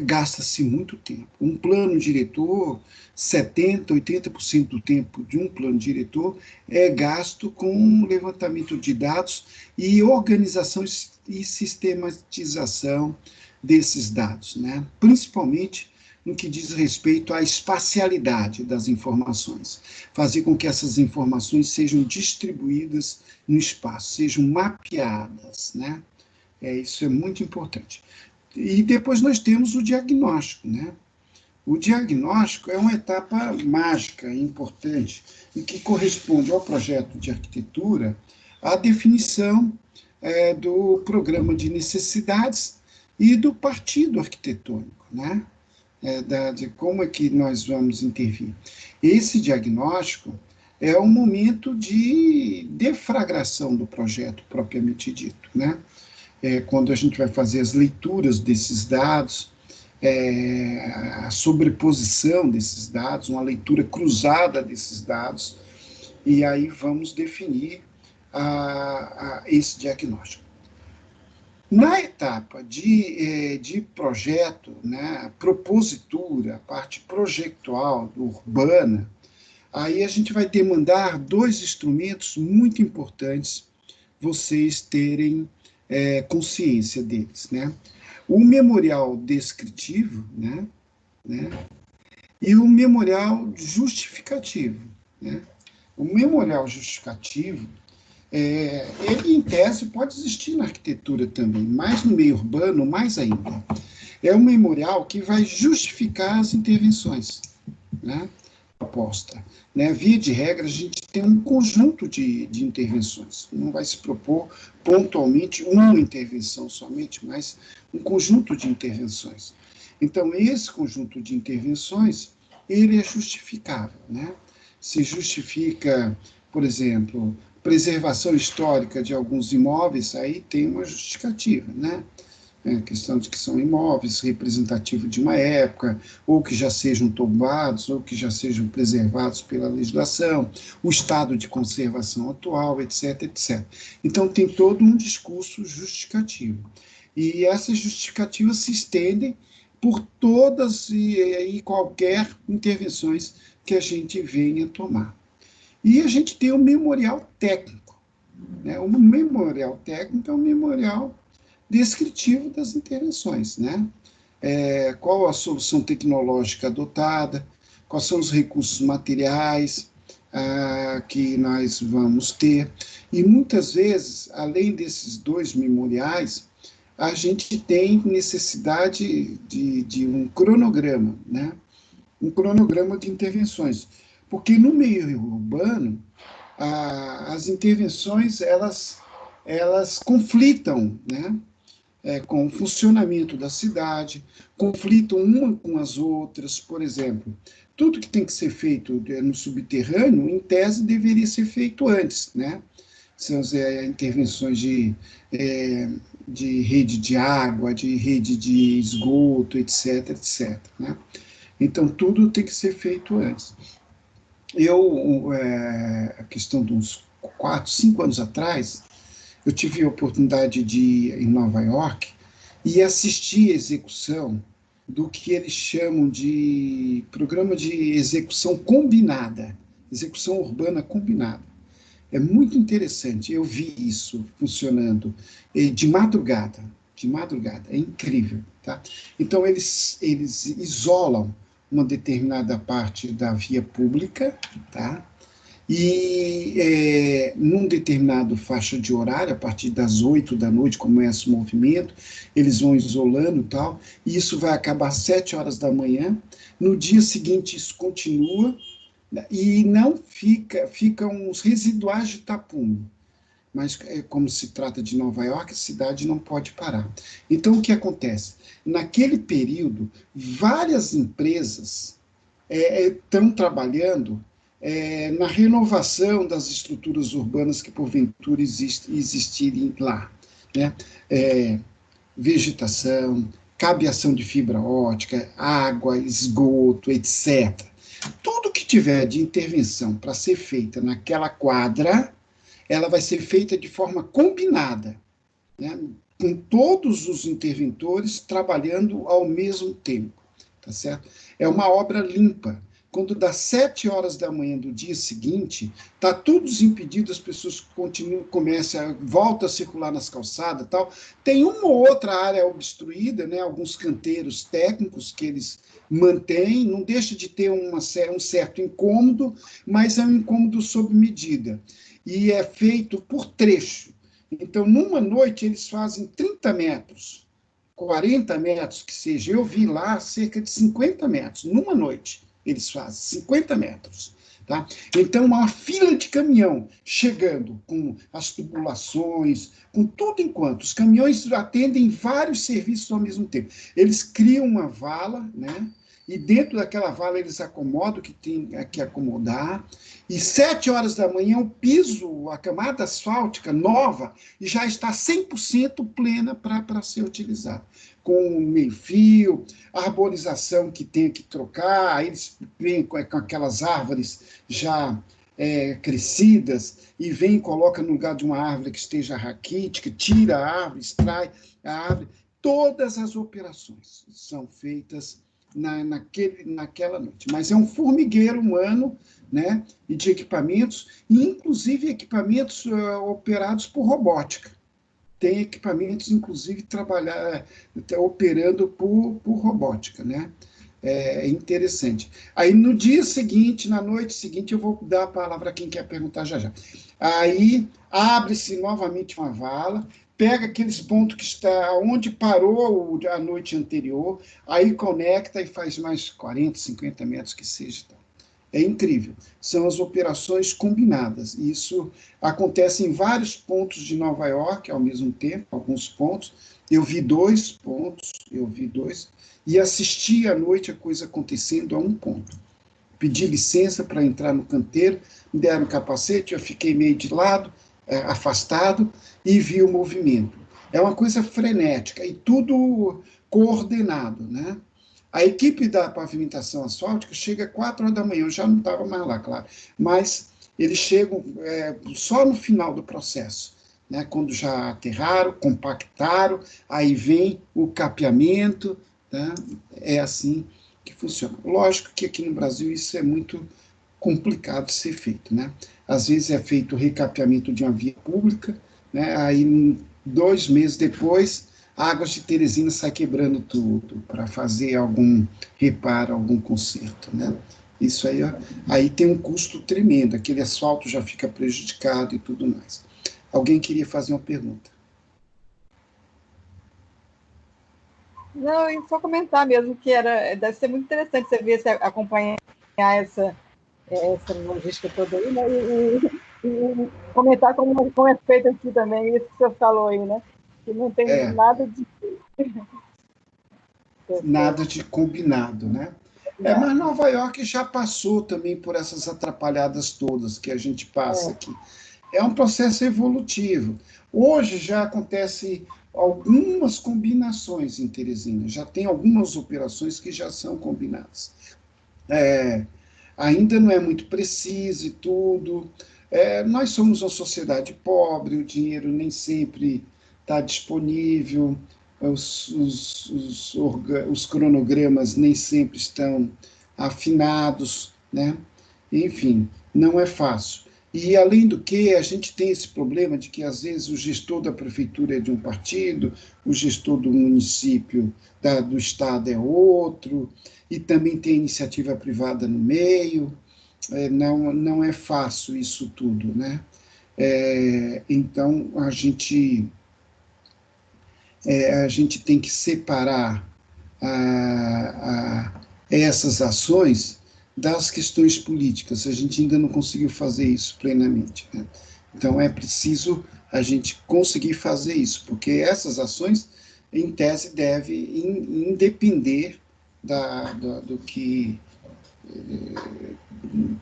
Speaker 1: gasta-se muito tempo. Um plano diretor, 70%, 80% do tempo de um plano diretor é gasto com levantamento de dados e organização e sistematização desses dados, né? Principalmente no que diz respeito à espacialidade das informações, fazer com que essas informações sejam distribuídas no espaço, sejam mapeadas, né? Isso é muito importante. E depois nós temos o diagnóstico, né? O diagnóstico é uma etapa mágica, importante, e que corresponde ao projeto de arquitetura, à definição do programa de necessidades e do partido arquitetônico, né? De como é que nós vamos intervir. Esse diagnóstico é um momento de deflagração do projeto propriamente dito, né? Quando a gente vai fazer as leituras desses dados, a sobreposição desses dados, uma leitura cruzada desses dados, e aí vamos definir esse diagnóstico. Na etapa de projeto, né, propositura, a parte projetual, urbana, aí a gente vai demandar 2 instrumentos muito importantes, vocês terem consciência deles, né? O memorial descritivo, né? E o memorial justificativo, né? O memorial justificativo, ele, em tese, pode existir na arquitetura também, mas no meio urbano, mais ainda. É um memorial que vai justificar as intervenções, né? Proposta. Né? Via de regra, a gente tem um conjunto de intervenções. Não vai se propor pontualmente uma intervenção somente, mas um conjunto de intervenções. Então, esse conjunto de intervenções, ele é justificável, né? Se justifica, por exemplo, preservação histórica de alguns imóveis, aí tem uma justificativa, né? Questão de que são imóveis representativos de uma época, ou que já sejam tombados, ou que já sejam preservados pela legislação, o estado de conservação atual, etc, etc. Então, tem todo um discurso justificativo. E essas justificativas se estendem por todas e qualquer intervenções que a gente venha tomar. E a gente tem o memorial técnico, né? O memorial técnico é um memorial descritivo das intervenções, né? Qual a solução tecnológica adotada, quais são os recursos materiais que nós vamos ter. E muitas vezes, além desses 2 memoriais, a gente tem necessidade de um cronograma, né? Um cronograma de intervenções. Porque no meio urbano, as intervenções, elas conflitam, né? Com o funcionamento da cidade, conflitam uma com as outras. Por exemplo, tudo que tem que ser feito no subterrâneo, em tese, deveria ser feito antes, né? São as intervenções de rede de água, de rede de esgoto, etc, etc, né? Então, tudo tem que ser feito antes. A questão de uns 4, 5 anos atrás, eu tive a oportunidade de ir em Nova York e assistir a execução do que eles chamam de programa de execução combinada, execução urbana combinada. É muito interessante, eu vi isso funcionando de madrugada, é incrível, tá? Então, eles isolam uma determinada parte da via pública, tá? E num determinado faixa de horário, a partir das 8 da noite, começa o movimento, eles vão isolando e tal, e isso vai acabar às 7 horas da manhã, no dia seguinte isso continua, e não ficam os residuais de tapume, mas como se trata de Nova York, a cidade não pode parar. Então, o que acontece? Naquele período, várias empresas estão trabalhando na renovação das estruturas urbanas que, porventura, existirem lá, né? Vegetação, cabeação de fibra ótica, água, esgoto, etc. Tudo que tiver de intervenção para ser feita naquela quadra, ela vai ser feita de forma combinada, né? Com todos os interventores trabalhando ao mesmo tempo, tá certo? É uma obra limpa. Quando dá 7 horas da manhã do dia seguinte, está tudo desimpedido, as pessoas voltam a circular nas calçadas e tal. Tem uma ou outra área obstruída, né? Alguns canteiros técnicos que eles mantêm, não deixa de ter um certo incômodo, mas é um incômodo sob medida. E é feito por trecho. Então, numa noite, eles fazem 30 metros, 40 metros, que seja. Eu vi lá cerca de 50 metros, numa noite, eles fazem 50 metros. Tá? Então, uma fila de caminhão chegando com as tubulações, com tudo enquanto. Os caminhões atendem vários serviços ao mesmo tempo. Eles criam uma vala, né? E dentro daquela vala eles acomodam o que tem que acomodar, e 7 horas da manhã o piso, a camada asfáltica nova, já está 100% plena para ser utilizada, com meio-fio, arborização que tem que trocar, aí eles vêm com aquelas árvores já crescidas, e vem e coloca no lugar de uma árvore que esteja raquítica, tira a árvore, extrai a árvore. Todas as operações são feitas naquela noite. Mas é um formigueiro humano, né, e de equipamentos, e inclusive equipamentos operados por robótica. Tem equipamentos, inclusive, operando por robótica, né? É interessante. Aí, no dia seguinte, na noite seguinte, eu vou dar a palavra a quem quer perguntar já já. Aí, abre-se novamente uma vala, pega aqueles pontos que está onde parou a noite anterior, aí conecta e faz mais 40, 50 metros que seja. É incrível. São as operações combinadas. Isso acontece em vários pontos de Nova York ao mesmo tempo, alguns pontos. Eu vi 2 pontos, e assisti à noite a coisa acontecendo a um ponto. Pedi licença para entrar no canteiro, me deram um capacete, eu fiquei meio de lado, afastado, e vi o movimento. É uma coisa frenética, e tudo coordenado, né? A equipe da pavimentação asfáltica chega às 4 horas da manhã, eu já não estava mais lá, claro, mas eles chegam só no final do processo, né? Quando já aterraram, compactaram, aí vem o capeamento, né? É assim que funciona. Lógico que aqui no Brasil isso é muito complicado de ser feito, né? Às vezes é feito o recapeamento de uma via pública, né? Aí 2 meses depois, a Águas de Teresina sai quebrando tudo para fazer algum reparo, algum conserto, né? Isso aí tem um custo tremendo, aquele asfalto já fica prejudicado e tudo mais. Alguém queria fazer uma pergunta?
Speaker 2: Não, e só comentar mesmo que deve ser muito interessante você ver, acompanhar essa logística toda aí, né? E comentar como é feito aqui também, isso que você falou aí, né? Que não tem nada de...
Speaker 1: Nada de combinado, né? Mas Nova York já passou também por essas atrapalhadas todas que a gente passa aqui. É um processo evolutivo. Hoje já acontece algumas combinações em Teresina, já tem algumas operações que já são combinadas. Ainda não é muito preciso e tudo. Nós somos uma sociedade pobre, o dinheiro nem sempre está disponível, os cronogramas nem sempre estão afinados, né? Enfim, não é fácil. E, além do que, a gente tem esse problema de que, às vezes, o gestor da prefeitura é de um partido, o gestor do município, do estado é outro, e também tem iniciativa privada no meio. Não é fácil isso tudo, né? Então, a gente tem que separar essas ações das questões políticas. A gente ainda não conseguiu fazer isso plenamente, né? Então, é preciso a gente conseguir fazer isso, porque essas ações, em tese, devem independer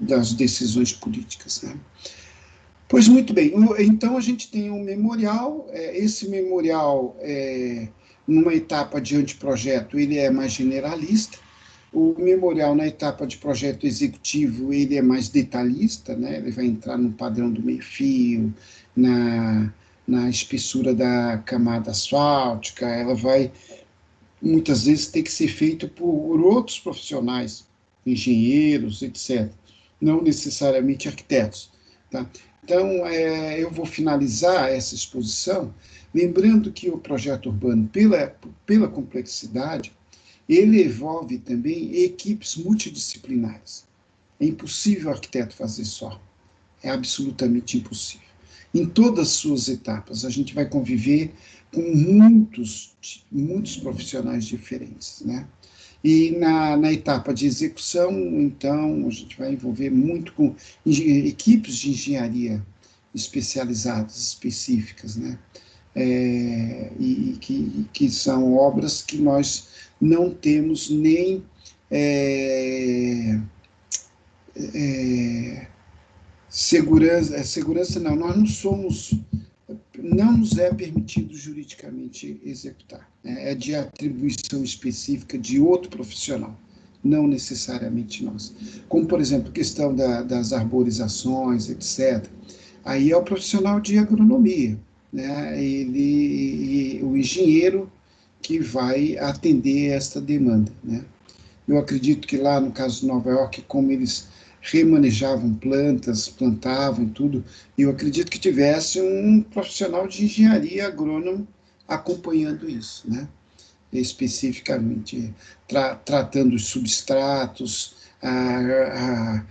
Speaker 1: das decisões políticas, né? Pois muito bem, então a gente tem um memorial, esse memorial, numa etapa de anteprojeto, ele é mais generalista. O memorial, na etapa de projeto executivo, ele é mais detalhista, né? Ele vai entrar no padrão do meio-fio, na espessura da camada asfáltica, ela vai, muitas vezes, ter que ser feita por outros profissionais, engenheiros, etc., não necessariamente arquitetos. Tá? Então, eu vou finalizar essa exposição, lembrando que o projeto urbano, pela complexidade, ele envolve também equipes multidisciplinares. É impossível o arquiteto fazer só. É absolutamente impossível. Em todas as suas etapas, a gente vai conviver com muitos profissionais diferentes, né? E na etapa de execução, então, a gente vai envolver muito com equipes de engenharia especializadas, específicas, né? E que são obras que nós não temos nem segurança não, nós não somos, não nos é permitido juridicamente executar, né? É de atribuição específica de outro profissional, não necessariamente nós. Como, por exemplo, a questão das arborizações, etc. Aí é o profissional de agronomia, né? O engenheiro que vai atender esta demanda, né? Eu acredito que lá, no caso de Nova York, como eles remanejavam plantas, plantavam tudo, eu acredito que tivesse um profissional de engenharia agrônomo acompanhando isso, né? Especificamente, tratando os substratos, a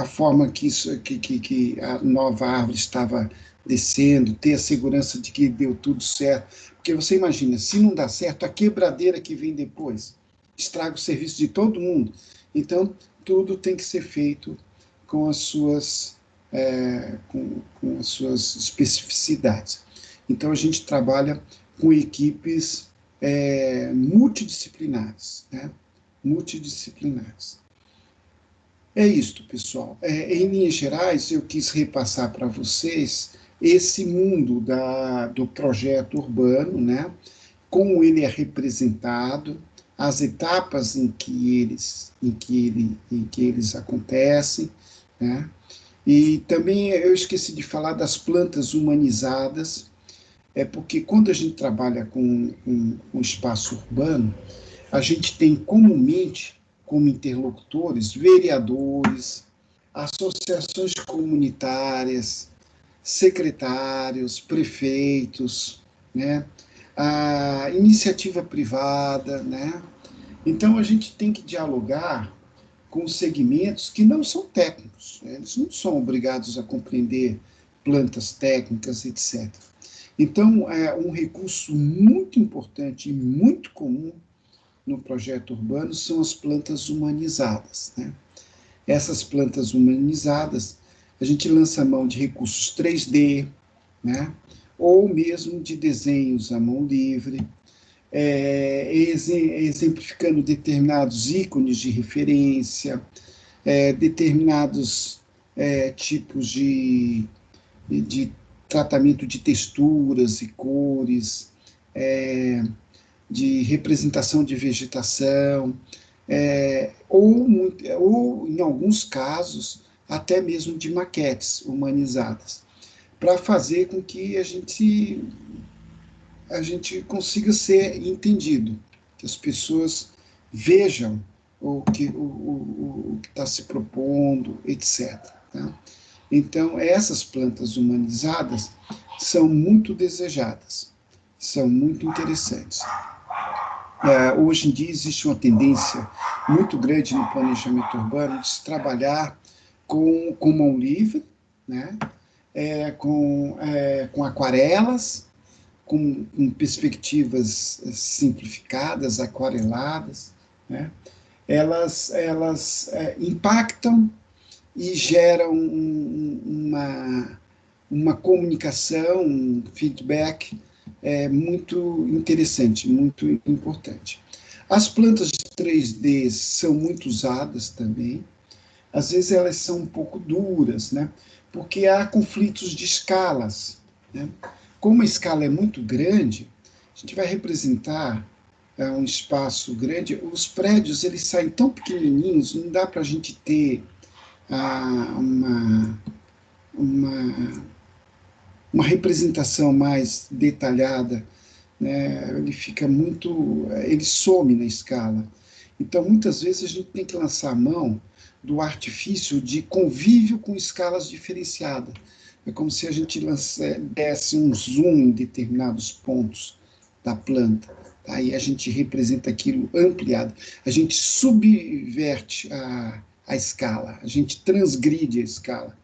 Speaker 1: forma que a nova árvore estava descendo, ter a segurança de que deu tudo certo. Porque você imagina, se não dá certo, a quebradeira que vem depois estraga o serviço de todo mundo. Então, tudo tem que ser feito com as suas, com as suas especificidades. Então, a gente trabalha com equipes multidisciplinares, né? Multidisciplinares. É isto, pessoal. Em linhas gerais, eu quis repassar para vocês esse mundo do projeto urbano, né? Como ele é representado, as etapas em que eles acontecem, né? E também eu esqueci de falar das plantas humanizadas, porque quando a gente trabalha com espaço urbano, a gente tem comumente como interlocutores vereadores, associações comunitárias, secretários, prefeitos, né? A iniciativa privada, né? Então, a gente tem que dialogar com segmentos que não são técnicos, né? Eles não são obrigados a compreender plantas técnicas, etc. Então, um recurso muito importante e muito comum no projeto urbano são as plantas humanizadas, né? Essas plantas humanizadas, a gente lança a mão de recursos 3D, né? Ou mesmo de desenhos à mão livre, exemplificando determinados ícones de referência, determinados tipos de tratamento de texturas e cores, de representação de vegetação, ou, em alguns casos, até mesmo de maquetes humanizadas, para fazer com que a gente consiga ser entendido, que as pessoas vejam o que está se propondo, etc. Tá? Então, essas plantas humanizadas são muito desejadas, são muito interessantes. Hoje em dia existe uma tendência muito grande no planejamento urbano de se trabalhar com mão livre, né? Com aquarelas, com perspectivas simplificadas, aquareladas, né? Elas impactam e geram uma comunicação, um feedback muito interessante, muito importante. As plantas 3D são muito usadas também. Às vezes elas são um pouco duras, né? Porque há conflitos de escalas, né? Como a escala é muito grande, a gente vai representar um espaço grande, os prédios eles saem tão pequenininhos, não dá para a gente ter uma, uma representação mais detalhada, né? Ele fica muito, ele some na escala. Então, muitas vezes a gente tem que lançar a mão do artifício de convívio com escalas diferenciadas. É como se a gente desse um zoom em determinados pontos da planta. Aí a gente representa aquilo ampliado. A gente subverte a escala, a gente transgride a escala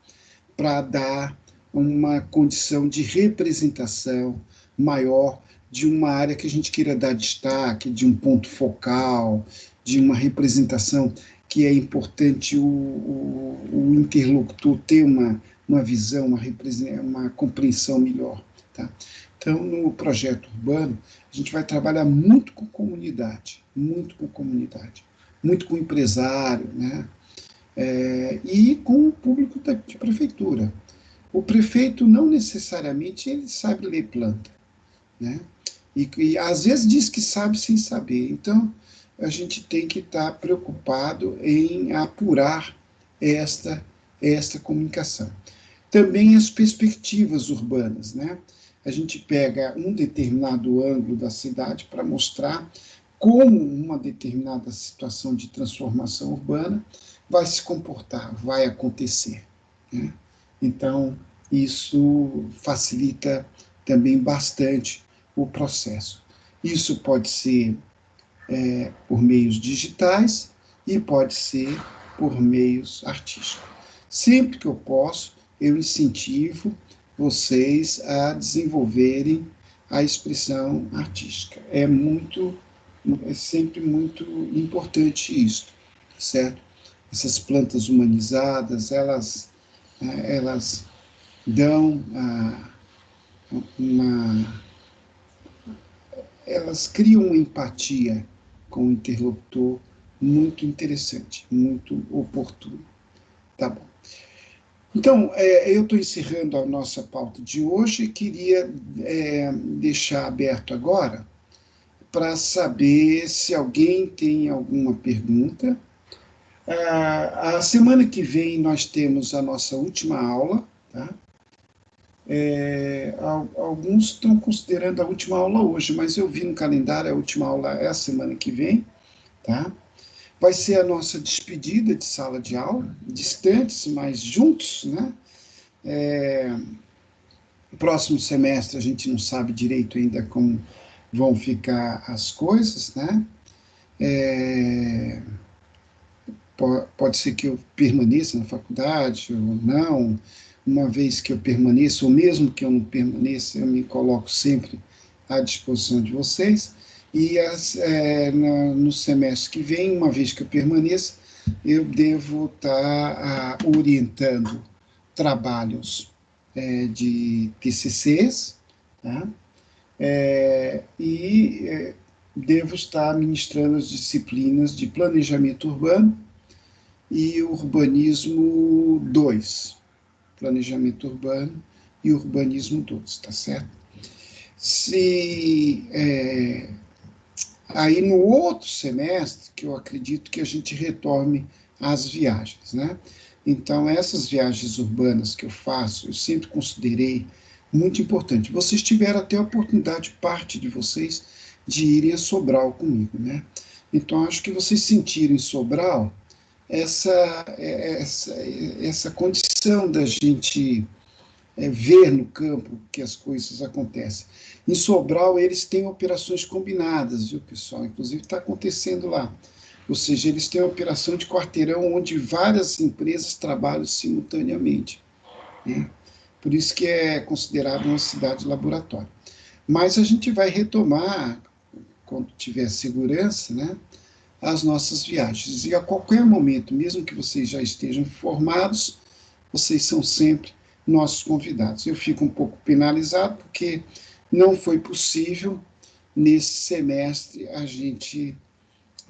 Speaker 1: para dar uma condição de representação maior de uma área que a gente queira dar destaque, de um ponto focal, de uma representação que é importante o interlocutor ter uma visão, uma compreensão melhor. Tá? Então, no projeto urbano, a gente vai trabalhar muito com comunidade, muito com empresário, né? E com o público de prefeitura. O prefeito não necessariamente ele sabe ler planta, né? E às vezes diz que sabe sem saber. Então, a gente tem que estar preocupado em apurar esta comunicação. Também as perspectivas urbanas, né? A gente pega um determinado ângulo da cidade para mostrar como uma determinada situação de transformação urbana vai se comportar, vai acontecer, né? Então, isso facilita também bastante o processo. Isso pode ser por meios digitais e pode ser por meios artísticos. Sempre que eu posso, eu incentivo vocês a desenvolverem a expressão artística. É sempre muito importante isso, certo? Essas plantas humanizadas, elas dão elas criam uma empatia com o interlocutor muito interessante, muito oportuno. Tá bom. Então, eu estou encerrando a nossa pauta de hoje e queria deixar aberto agora para saber se alguém tem alguma pergunta. A semana que vem nós temos a nossa última aula, tá? Alguns estão considerando a última aula hoje, mas eu vi no calendário a última aula é a semana que vem, tá? Vai ser a nossa despedida de sala de aula, distantes, mas juntos, né? Próximo semestre a gente não sabe direito ainda como vão ficar as coisas, né? Pode ser que eu permaneça na faculdade ou não. Uma vez que eu permaneça, ou mesmo que eu não permaneça, eu me coloco sempre à disposição de vocês. E no semestre que vem, uma vez que eu permaneça, eu devo estar orientando trabalhos de TCCs, tá? E devo estar ministrando as disciplinas de planejamento urbano e urbanismo 2. Planejamento urbano e urbanismo 2, tá certo? Aí no outro semestre, que eu acredito que a gente retome as viagens, né? Então, essas viagens urbanas que eu faço, eu sempre considerei muito importante. Vocês tiveram até a oportunidade, parte de vocês, de irem a Sobral comigo, né? Então, acho que vocês sentiram em Sobral essa condição da gente ver no campo que as coisas acontecem. Em Sobral, eles têm operações combinadas, viu, pessoal? Inclusive, está acontecendo lá. Ou seja, eles têm uma operação de quarteirão onde várias empresas trabalham simultaneamente, né? Por isso que é considerado uma cidade laboratório. Mas a gente vai retomar, quando tiver segurança, né, as nossas viagens. E a qualquer momento, mesmo que vocês já estejam formados, vocês são sempre nossos convidados. Eu fico um pouco penalizado, porque não foi possível, nesse semestre, a gente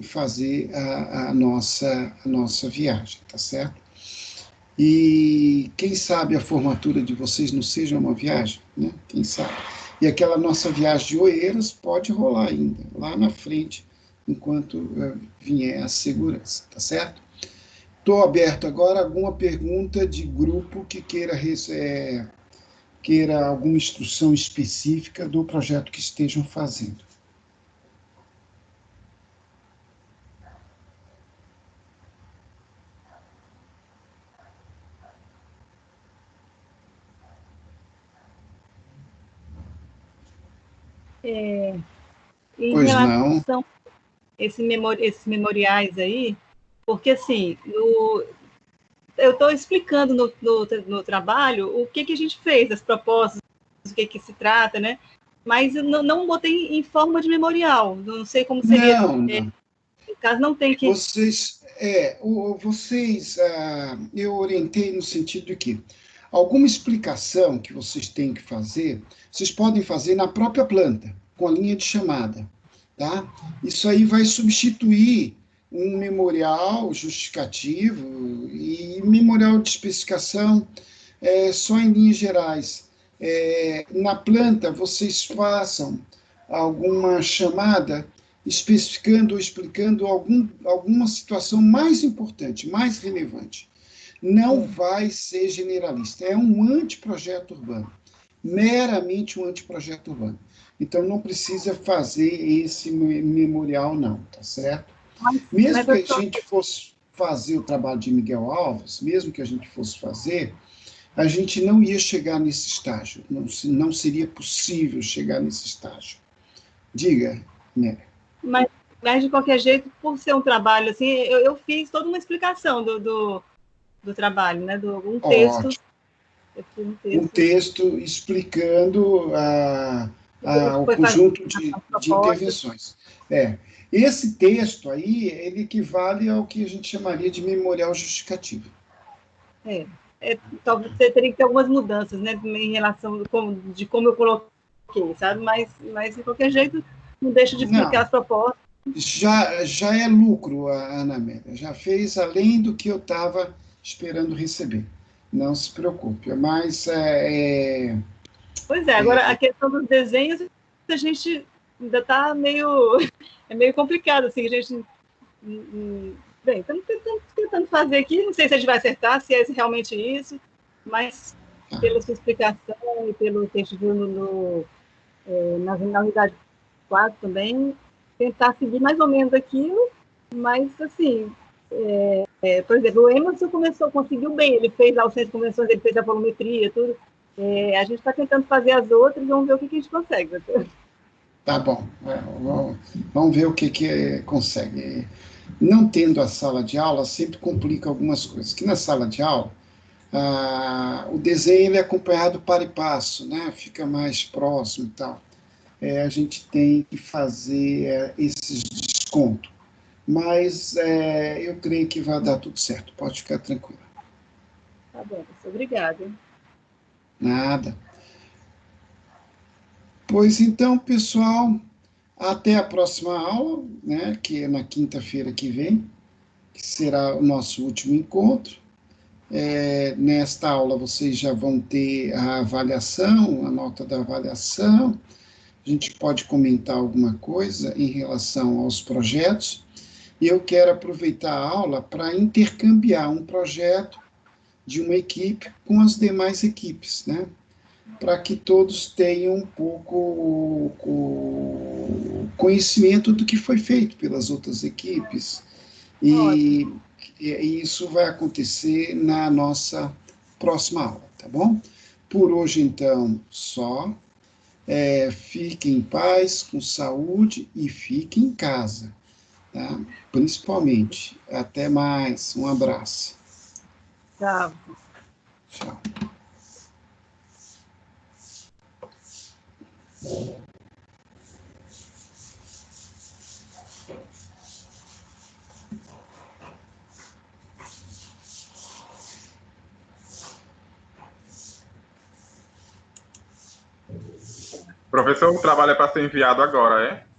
Speaker 1: fazer a nossa viagem, tá certo? E quem sabe a formatura de vocês não seja uma viagem, né? Quem sabe? E aquela nossa viagem de Oeiras pode rolar ainda, lá na frente, enquanto vier a segurança, tá certo? Estou aberto agora a alguma pergunta de grupo que queira alguma instrução específica do projeto que estejam fazendo.
Speaker 2: Em
Speaker 1: Pois não.
Speaker 2: relação a esses memoriais aí, porque assim, eu estou explicando no trabalho o que a gente fez, as propostas, o que se trata, né? Mas eu não botei em forma de memorial, não sei como seria.
Speaker 1: Não.
Speaker 2: No caso, não tem que...
Speaker 1: Eu orientei no sentido de que alguma explicação que vocês têm que fazer, vocês podem fazer na própria planta, com a linha de chamada, tá? Isso aí vai substituir um memorial justificativo e memorial de especificação só em linhas gerais. Na planta, vocês façam alguma chamada especificando ou explicando alguma situação mais importante, mais relevante. Não vai ser generalista, é um anteprojeto urbano, meramente um anteprojeto urbano. Então, não precisa fazer esse memorial, não, tá certo? Mesmo que a gente fosse fazer o trabalho de Miguel Alves, mesmo que a gente fosse fazer, a gente não ia chegar nesse estágio, não seria possível chegar nesse estágio. Diga, né?
Speaker 2: Mas, de qualquer jeito, por ser um trabalho assim, eu fiz toda uma explicação do trabalho, né? Um texto.
Speaker 1: Ótimo. Um texto explicando o conjunto de intervenções. Esse texto aí, ele equivale ao que a gente chamaria de memorial justificativo.
Speaker 2: Talvez teria que ter algumas mudanças, né, em relação de como eu coloquei, sabe? Mas de qualquer jeito, não deixa de explicar as propostas.
Speaker 1: Já é lucro, Ana Amélia. Já fez além do que eu estava esperando receber. Não se preocupe. Mas
Speaker 2: Pois é, agora a questão dos desenhos, a gente ainda está meio... É meio complicado, assim, a gente... Bem, estamos tentando fazer aqui, não sei se a gente vai acertar, se é realmente isso, mas pela sua explicação e pelo que a gente viu na unidade 4 também, tentar seguir mais ou menos aquilo, mas, assim, por exemplo, o Emerson conseguiu bem, ele fez lá o centro de convenções, ele fez a volumetria, tudo. A gente está tentando fazer as outras, vamos ver o que a gente consegue.
Speaker 1: Tá bom, vamos ver o que consegue. Não tendo a sala de aula, sempre complica algumas coisas. Que na sala de aula, o desenho ele é acompanhado para e passo, né? Fica mais próximo e tal. A gente tem que fazer esses descontos. Mas eu creio que vai dar tudo certo, pode ficar tranquila.
Speaker 2: Tá bom, professor, obrigada.
Speaker 1: Nada. Pois então, pessoal, até a próxima aula, né, que é na quinta-feira que vem, que será o nosso último encontro. Nesta aula vocês já vão ter a avaliação, a nota da avaliação. A gente pode comentar alguma coisa em relação aos projetos. E eu quero aproveitar a aula para intercambiar um projeto de uma equipe com as demais equipes, né? Para que todos tenham um pouco conhecimento do que foi feito pelas outras equipes. E isso vai acontecer na nossa próxima aula, tá bom? Por hoje, então, só. Fiquem em paz, com saúde e fiquem em casa, tá? Principalmente. Até mais. Um abraço.
Speaker 2: Tchau.
Speaker 1: Tchau.
Speaker 5: Professor, o trabalho é para ser enviado agora, é?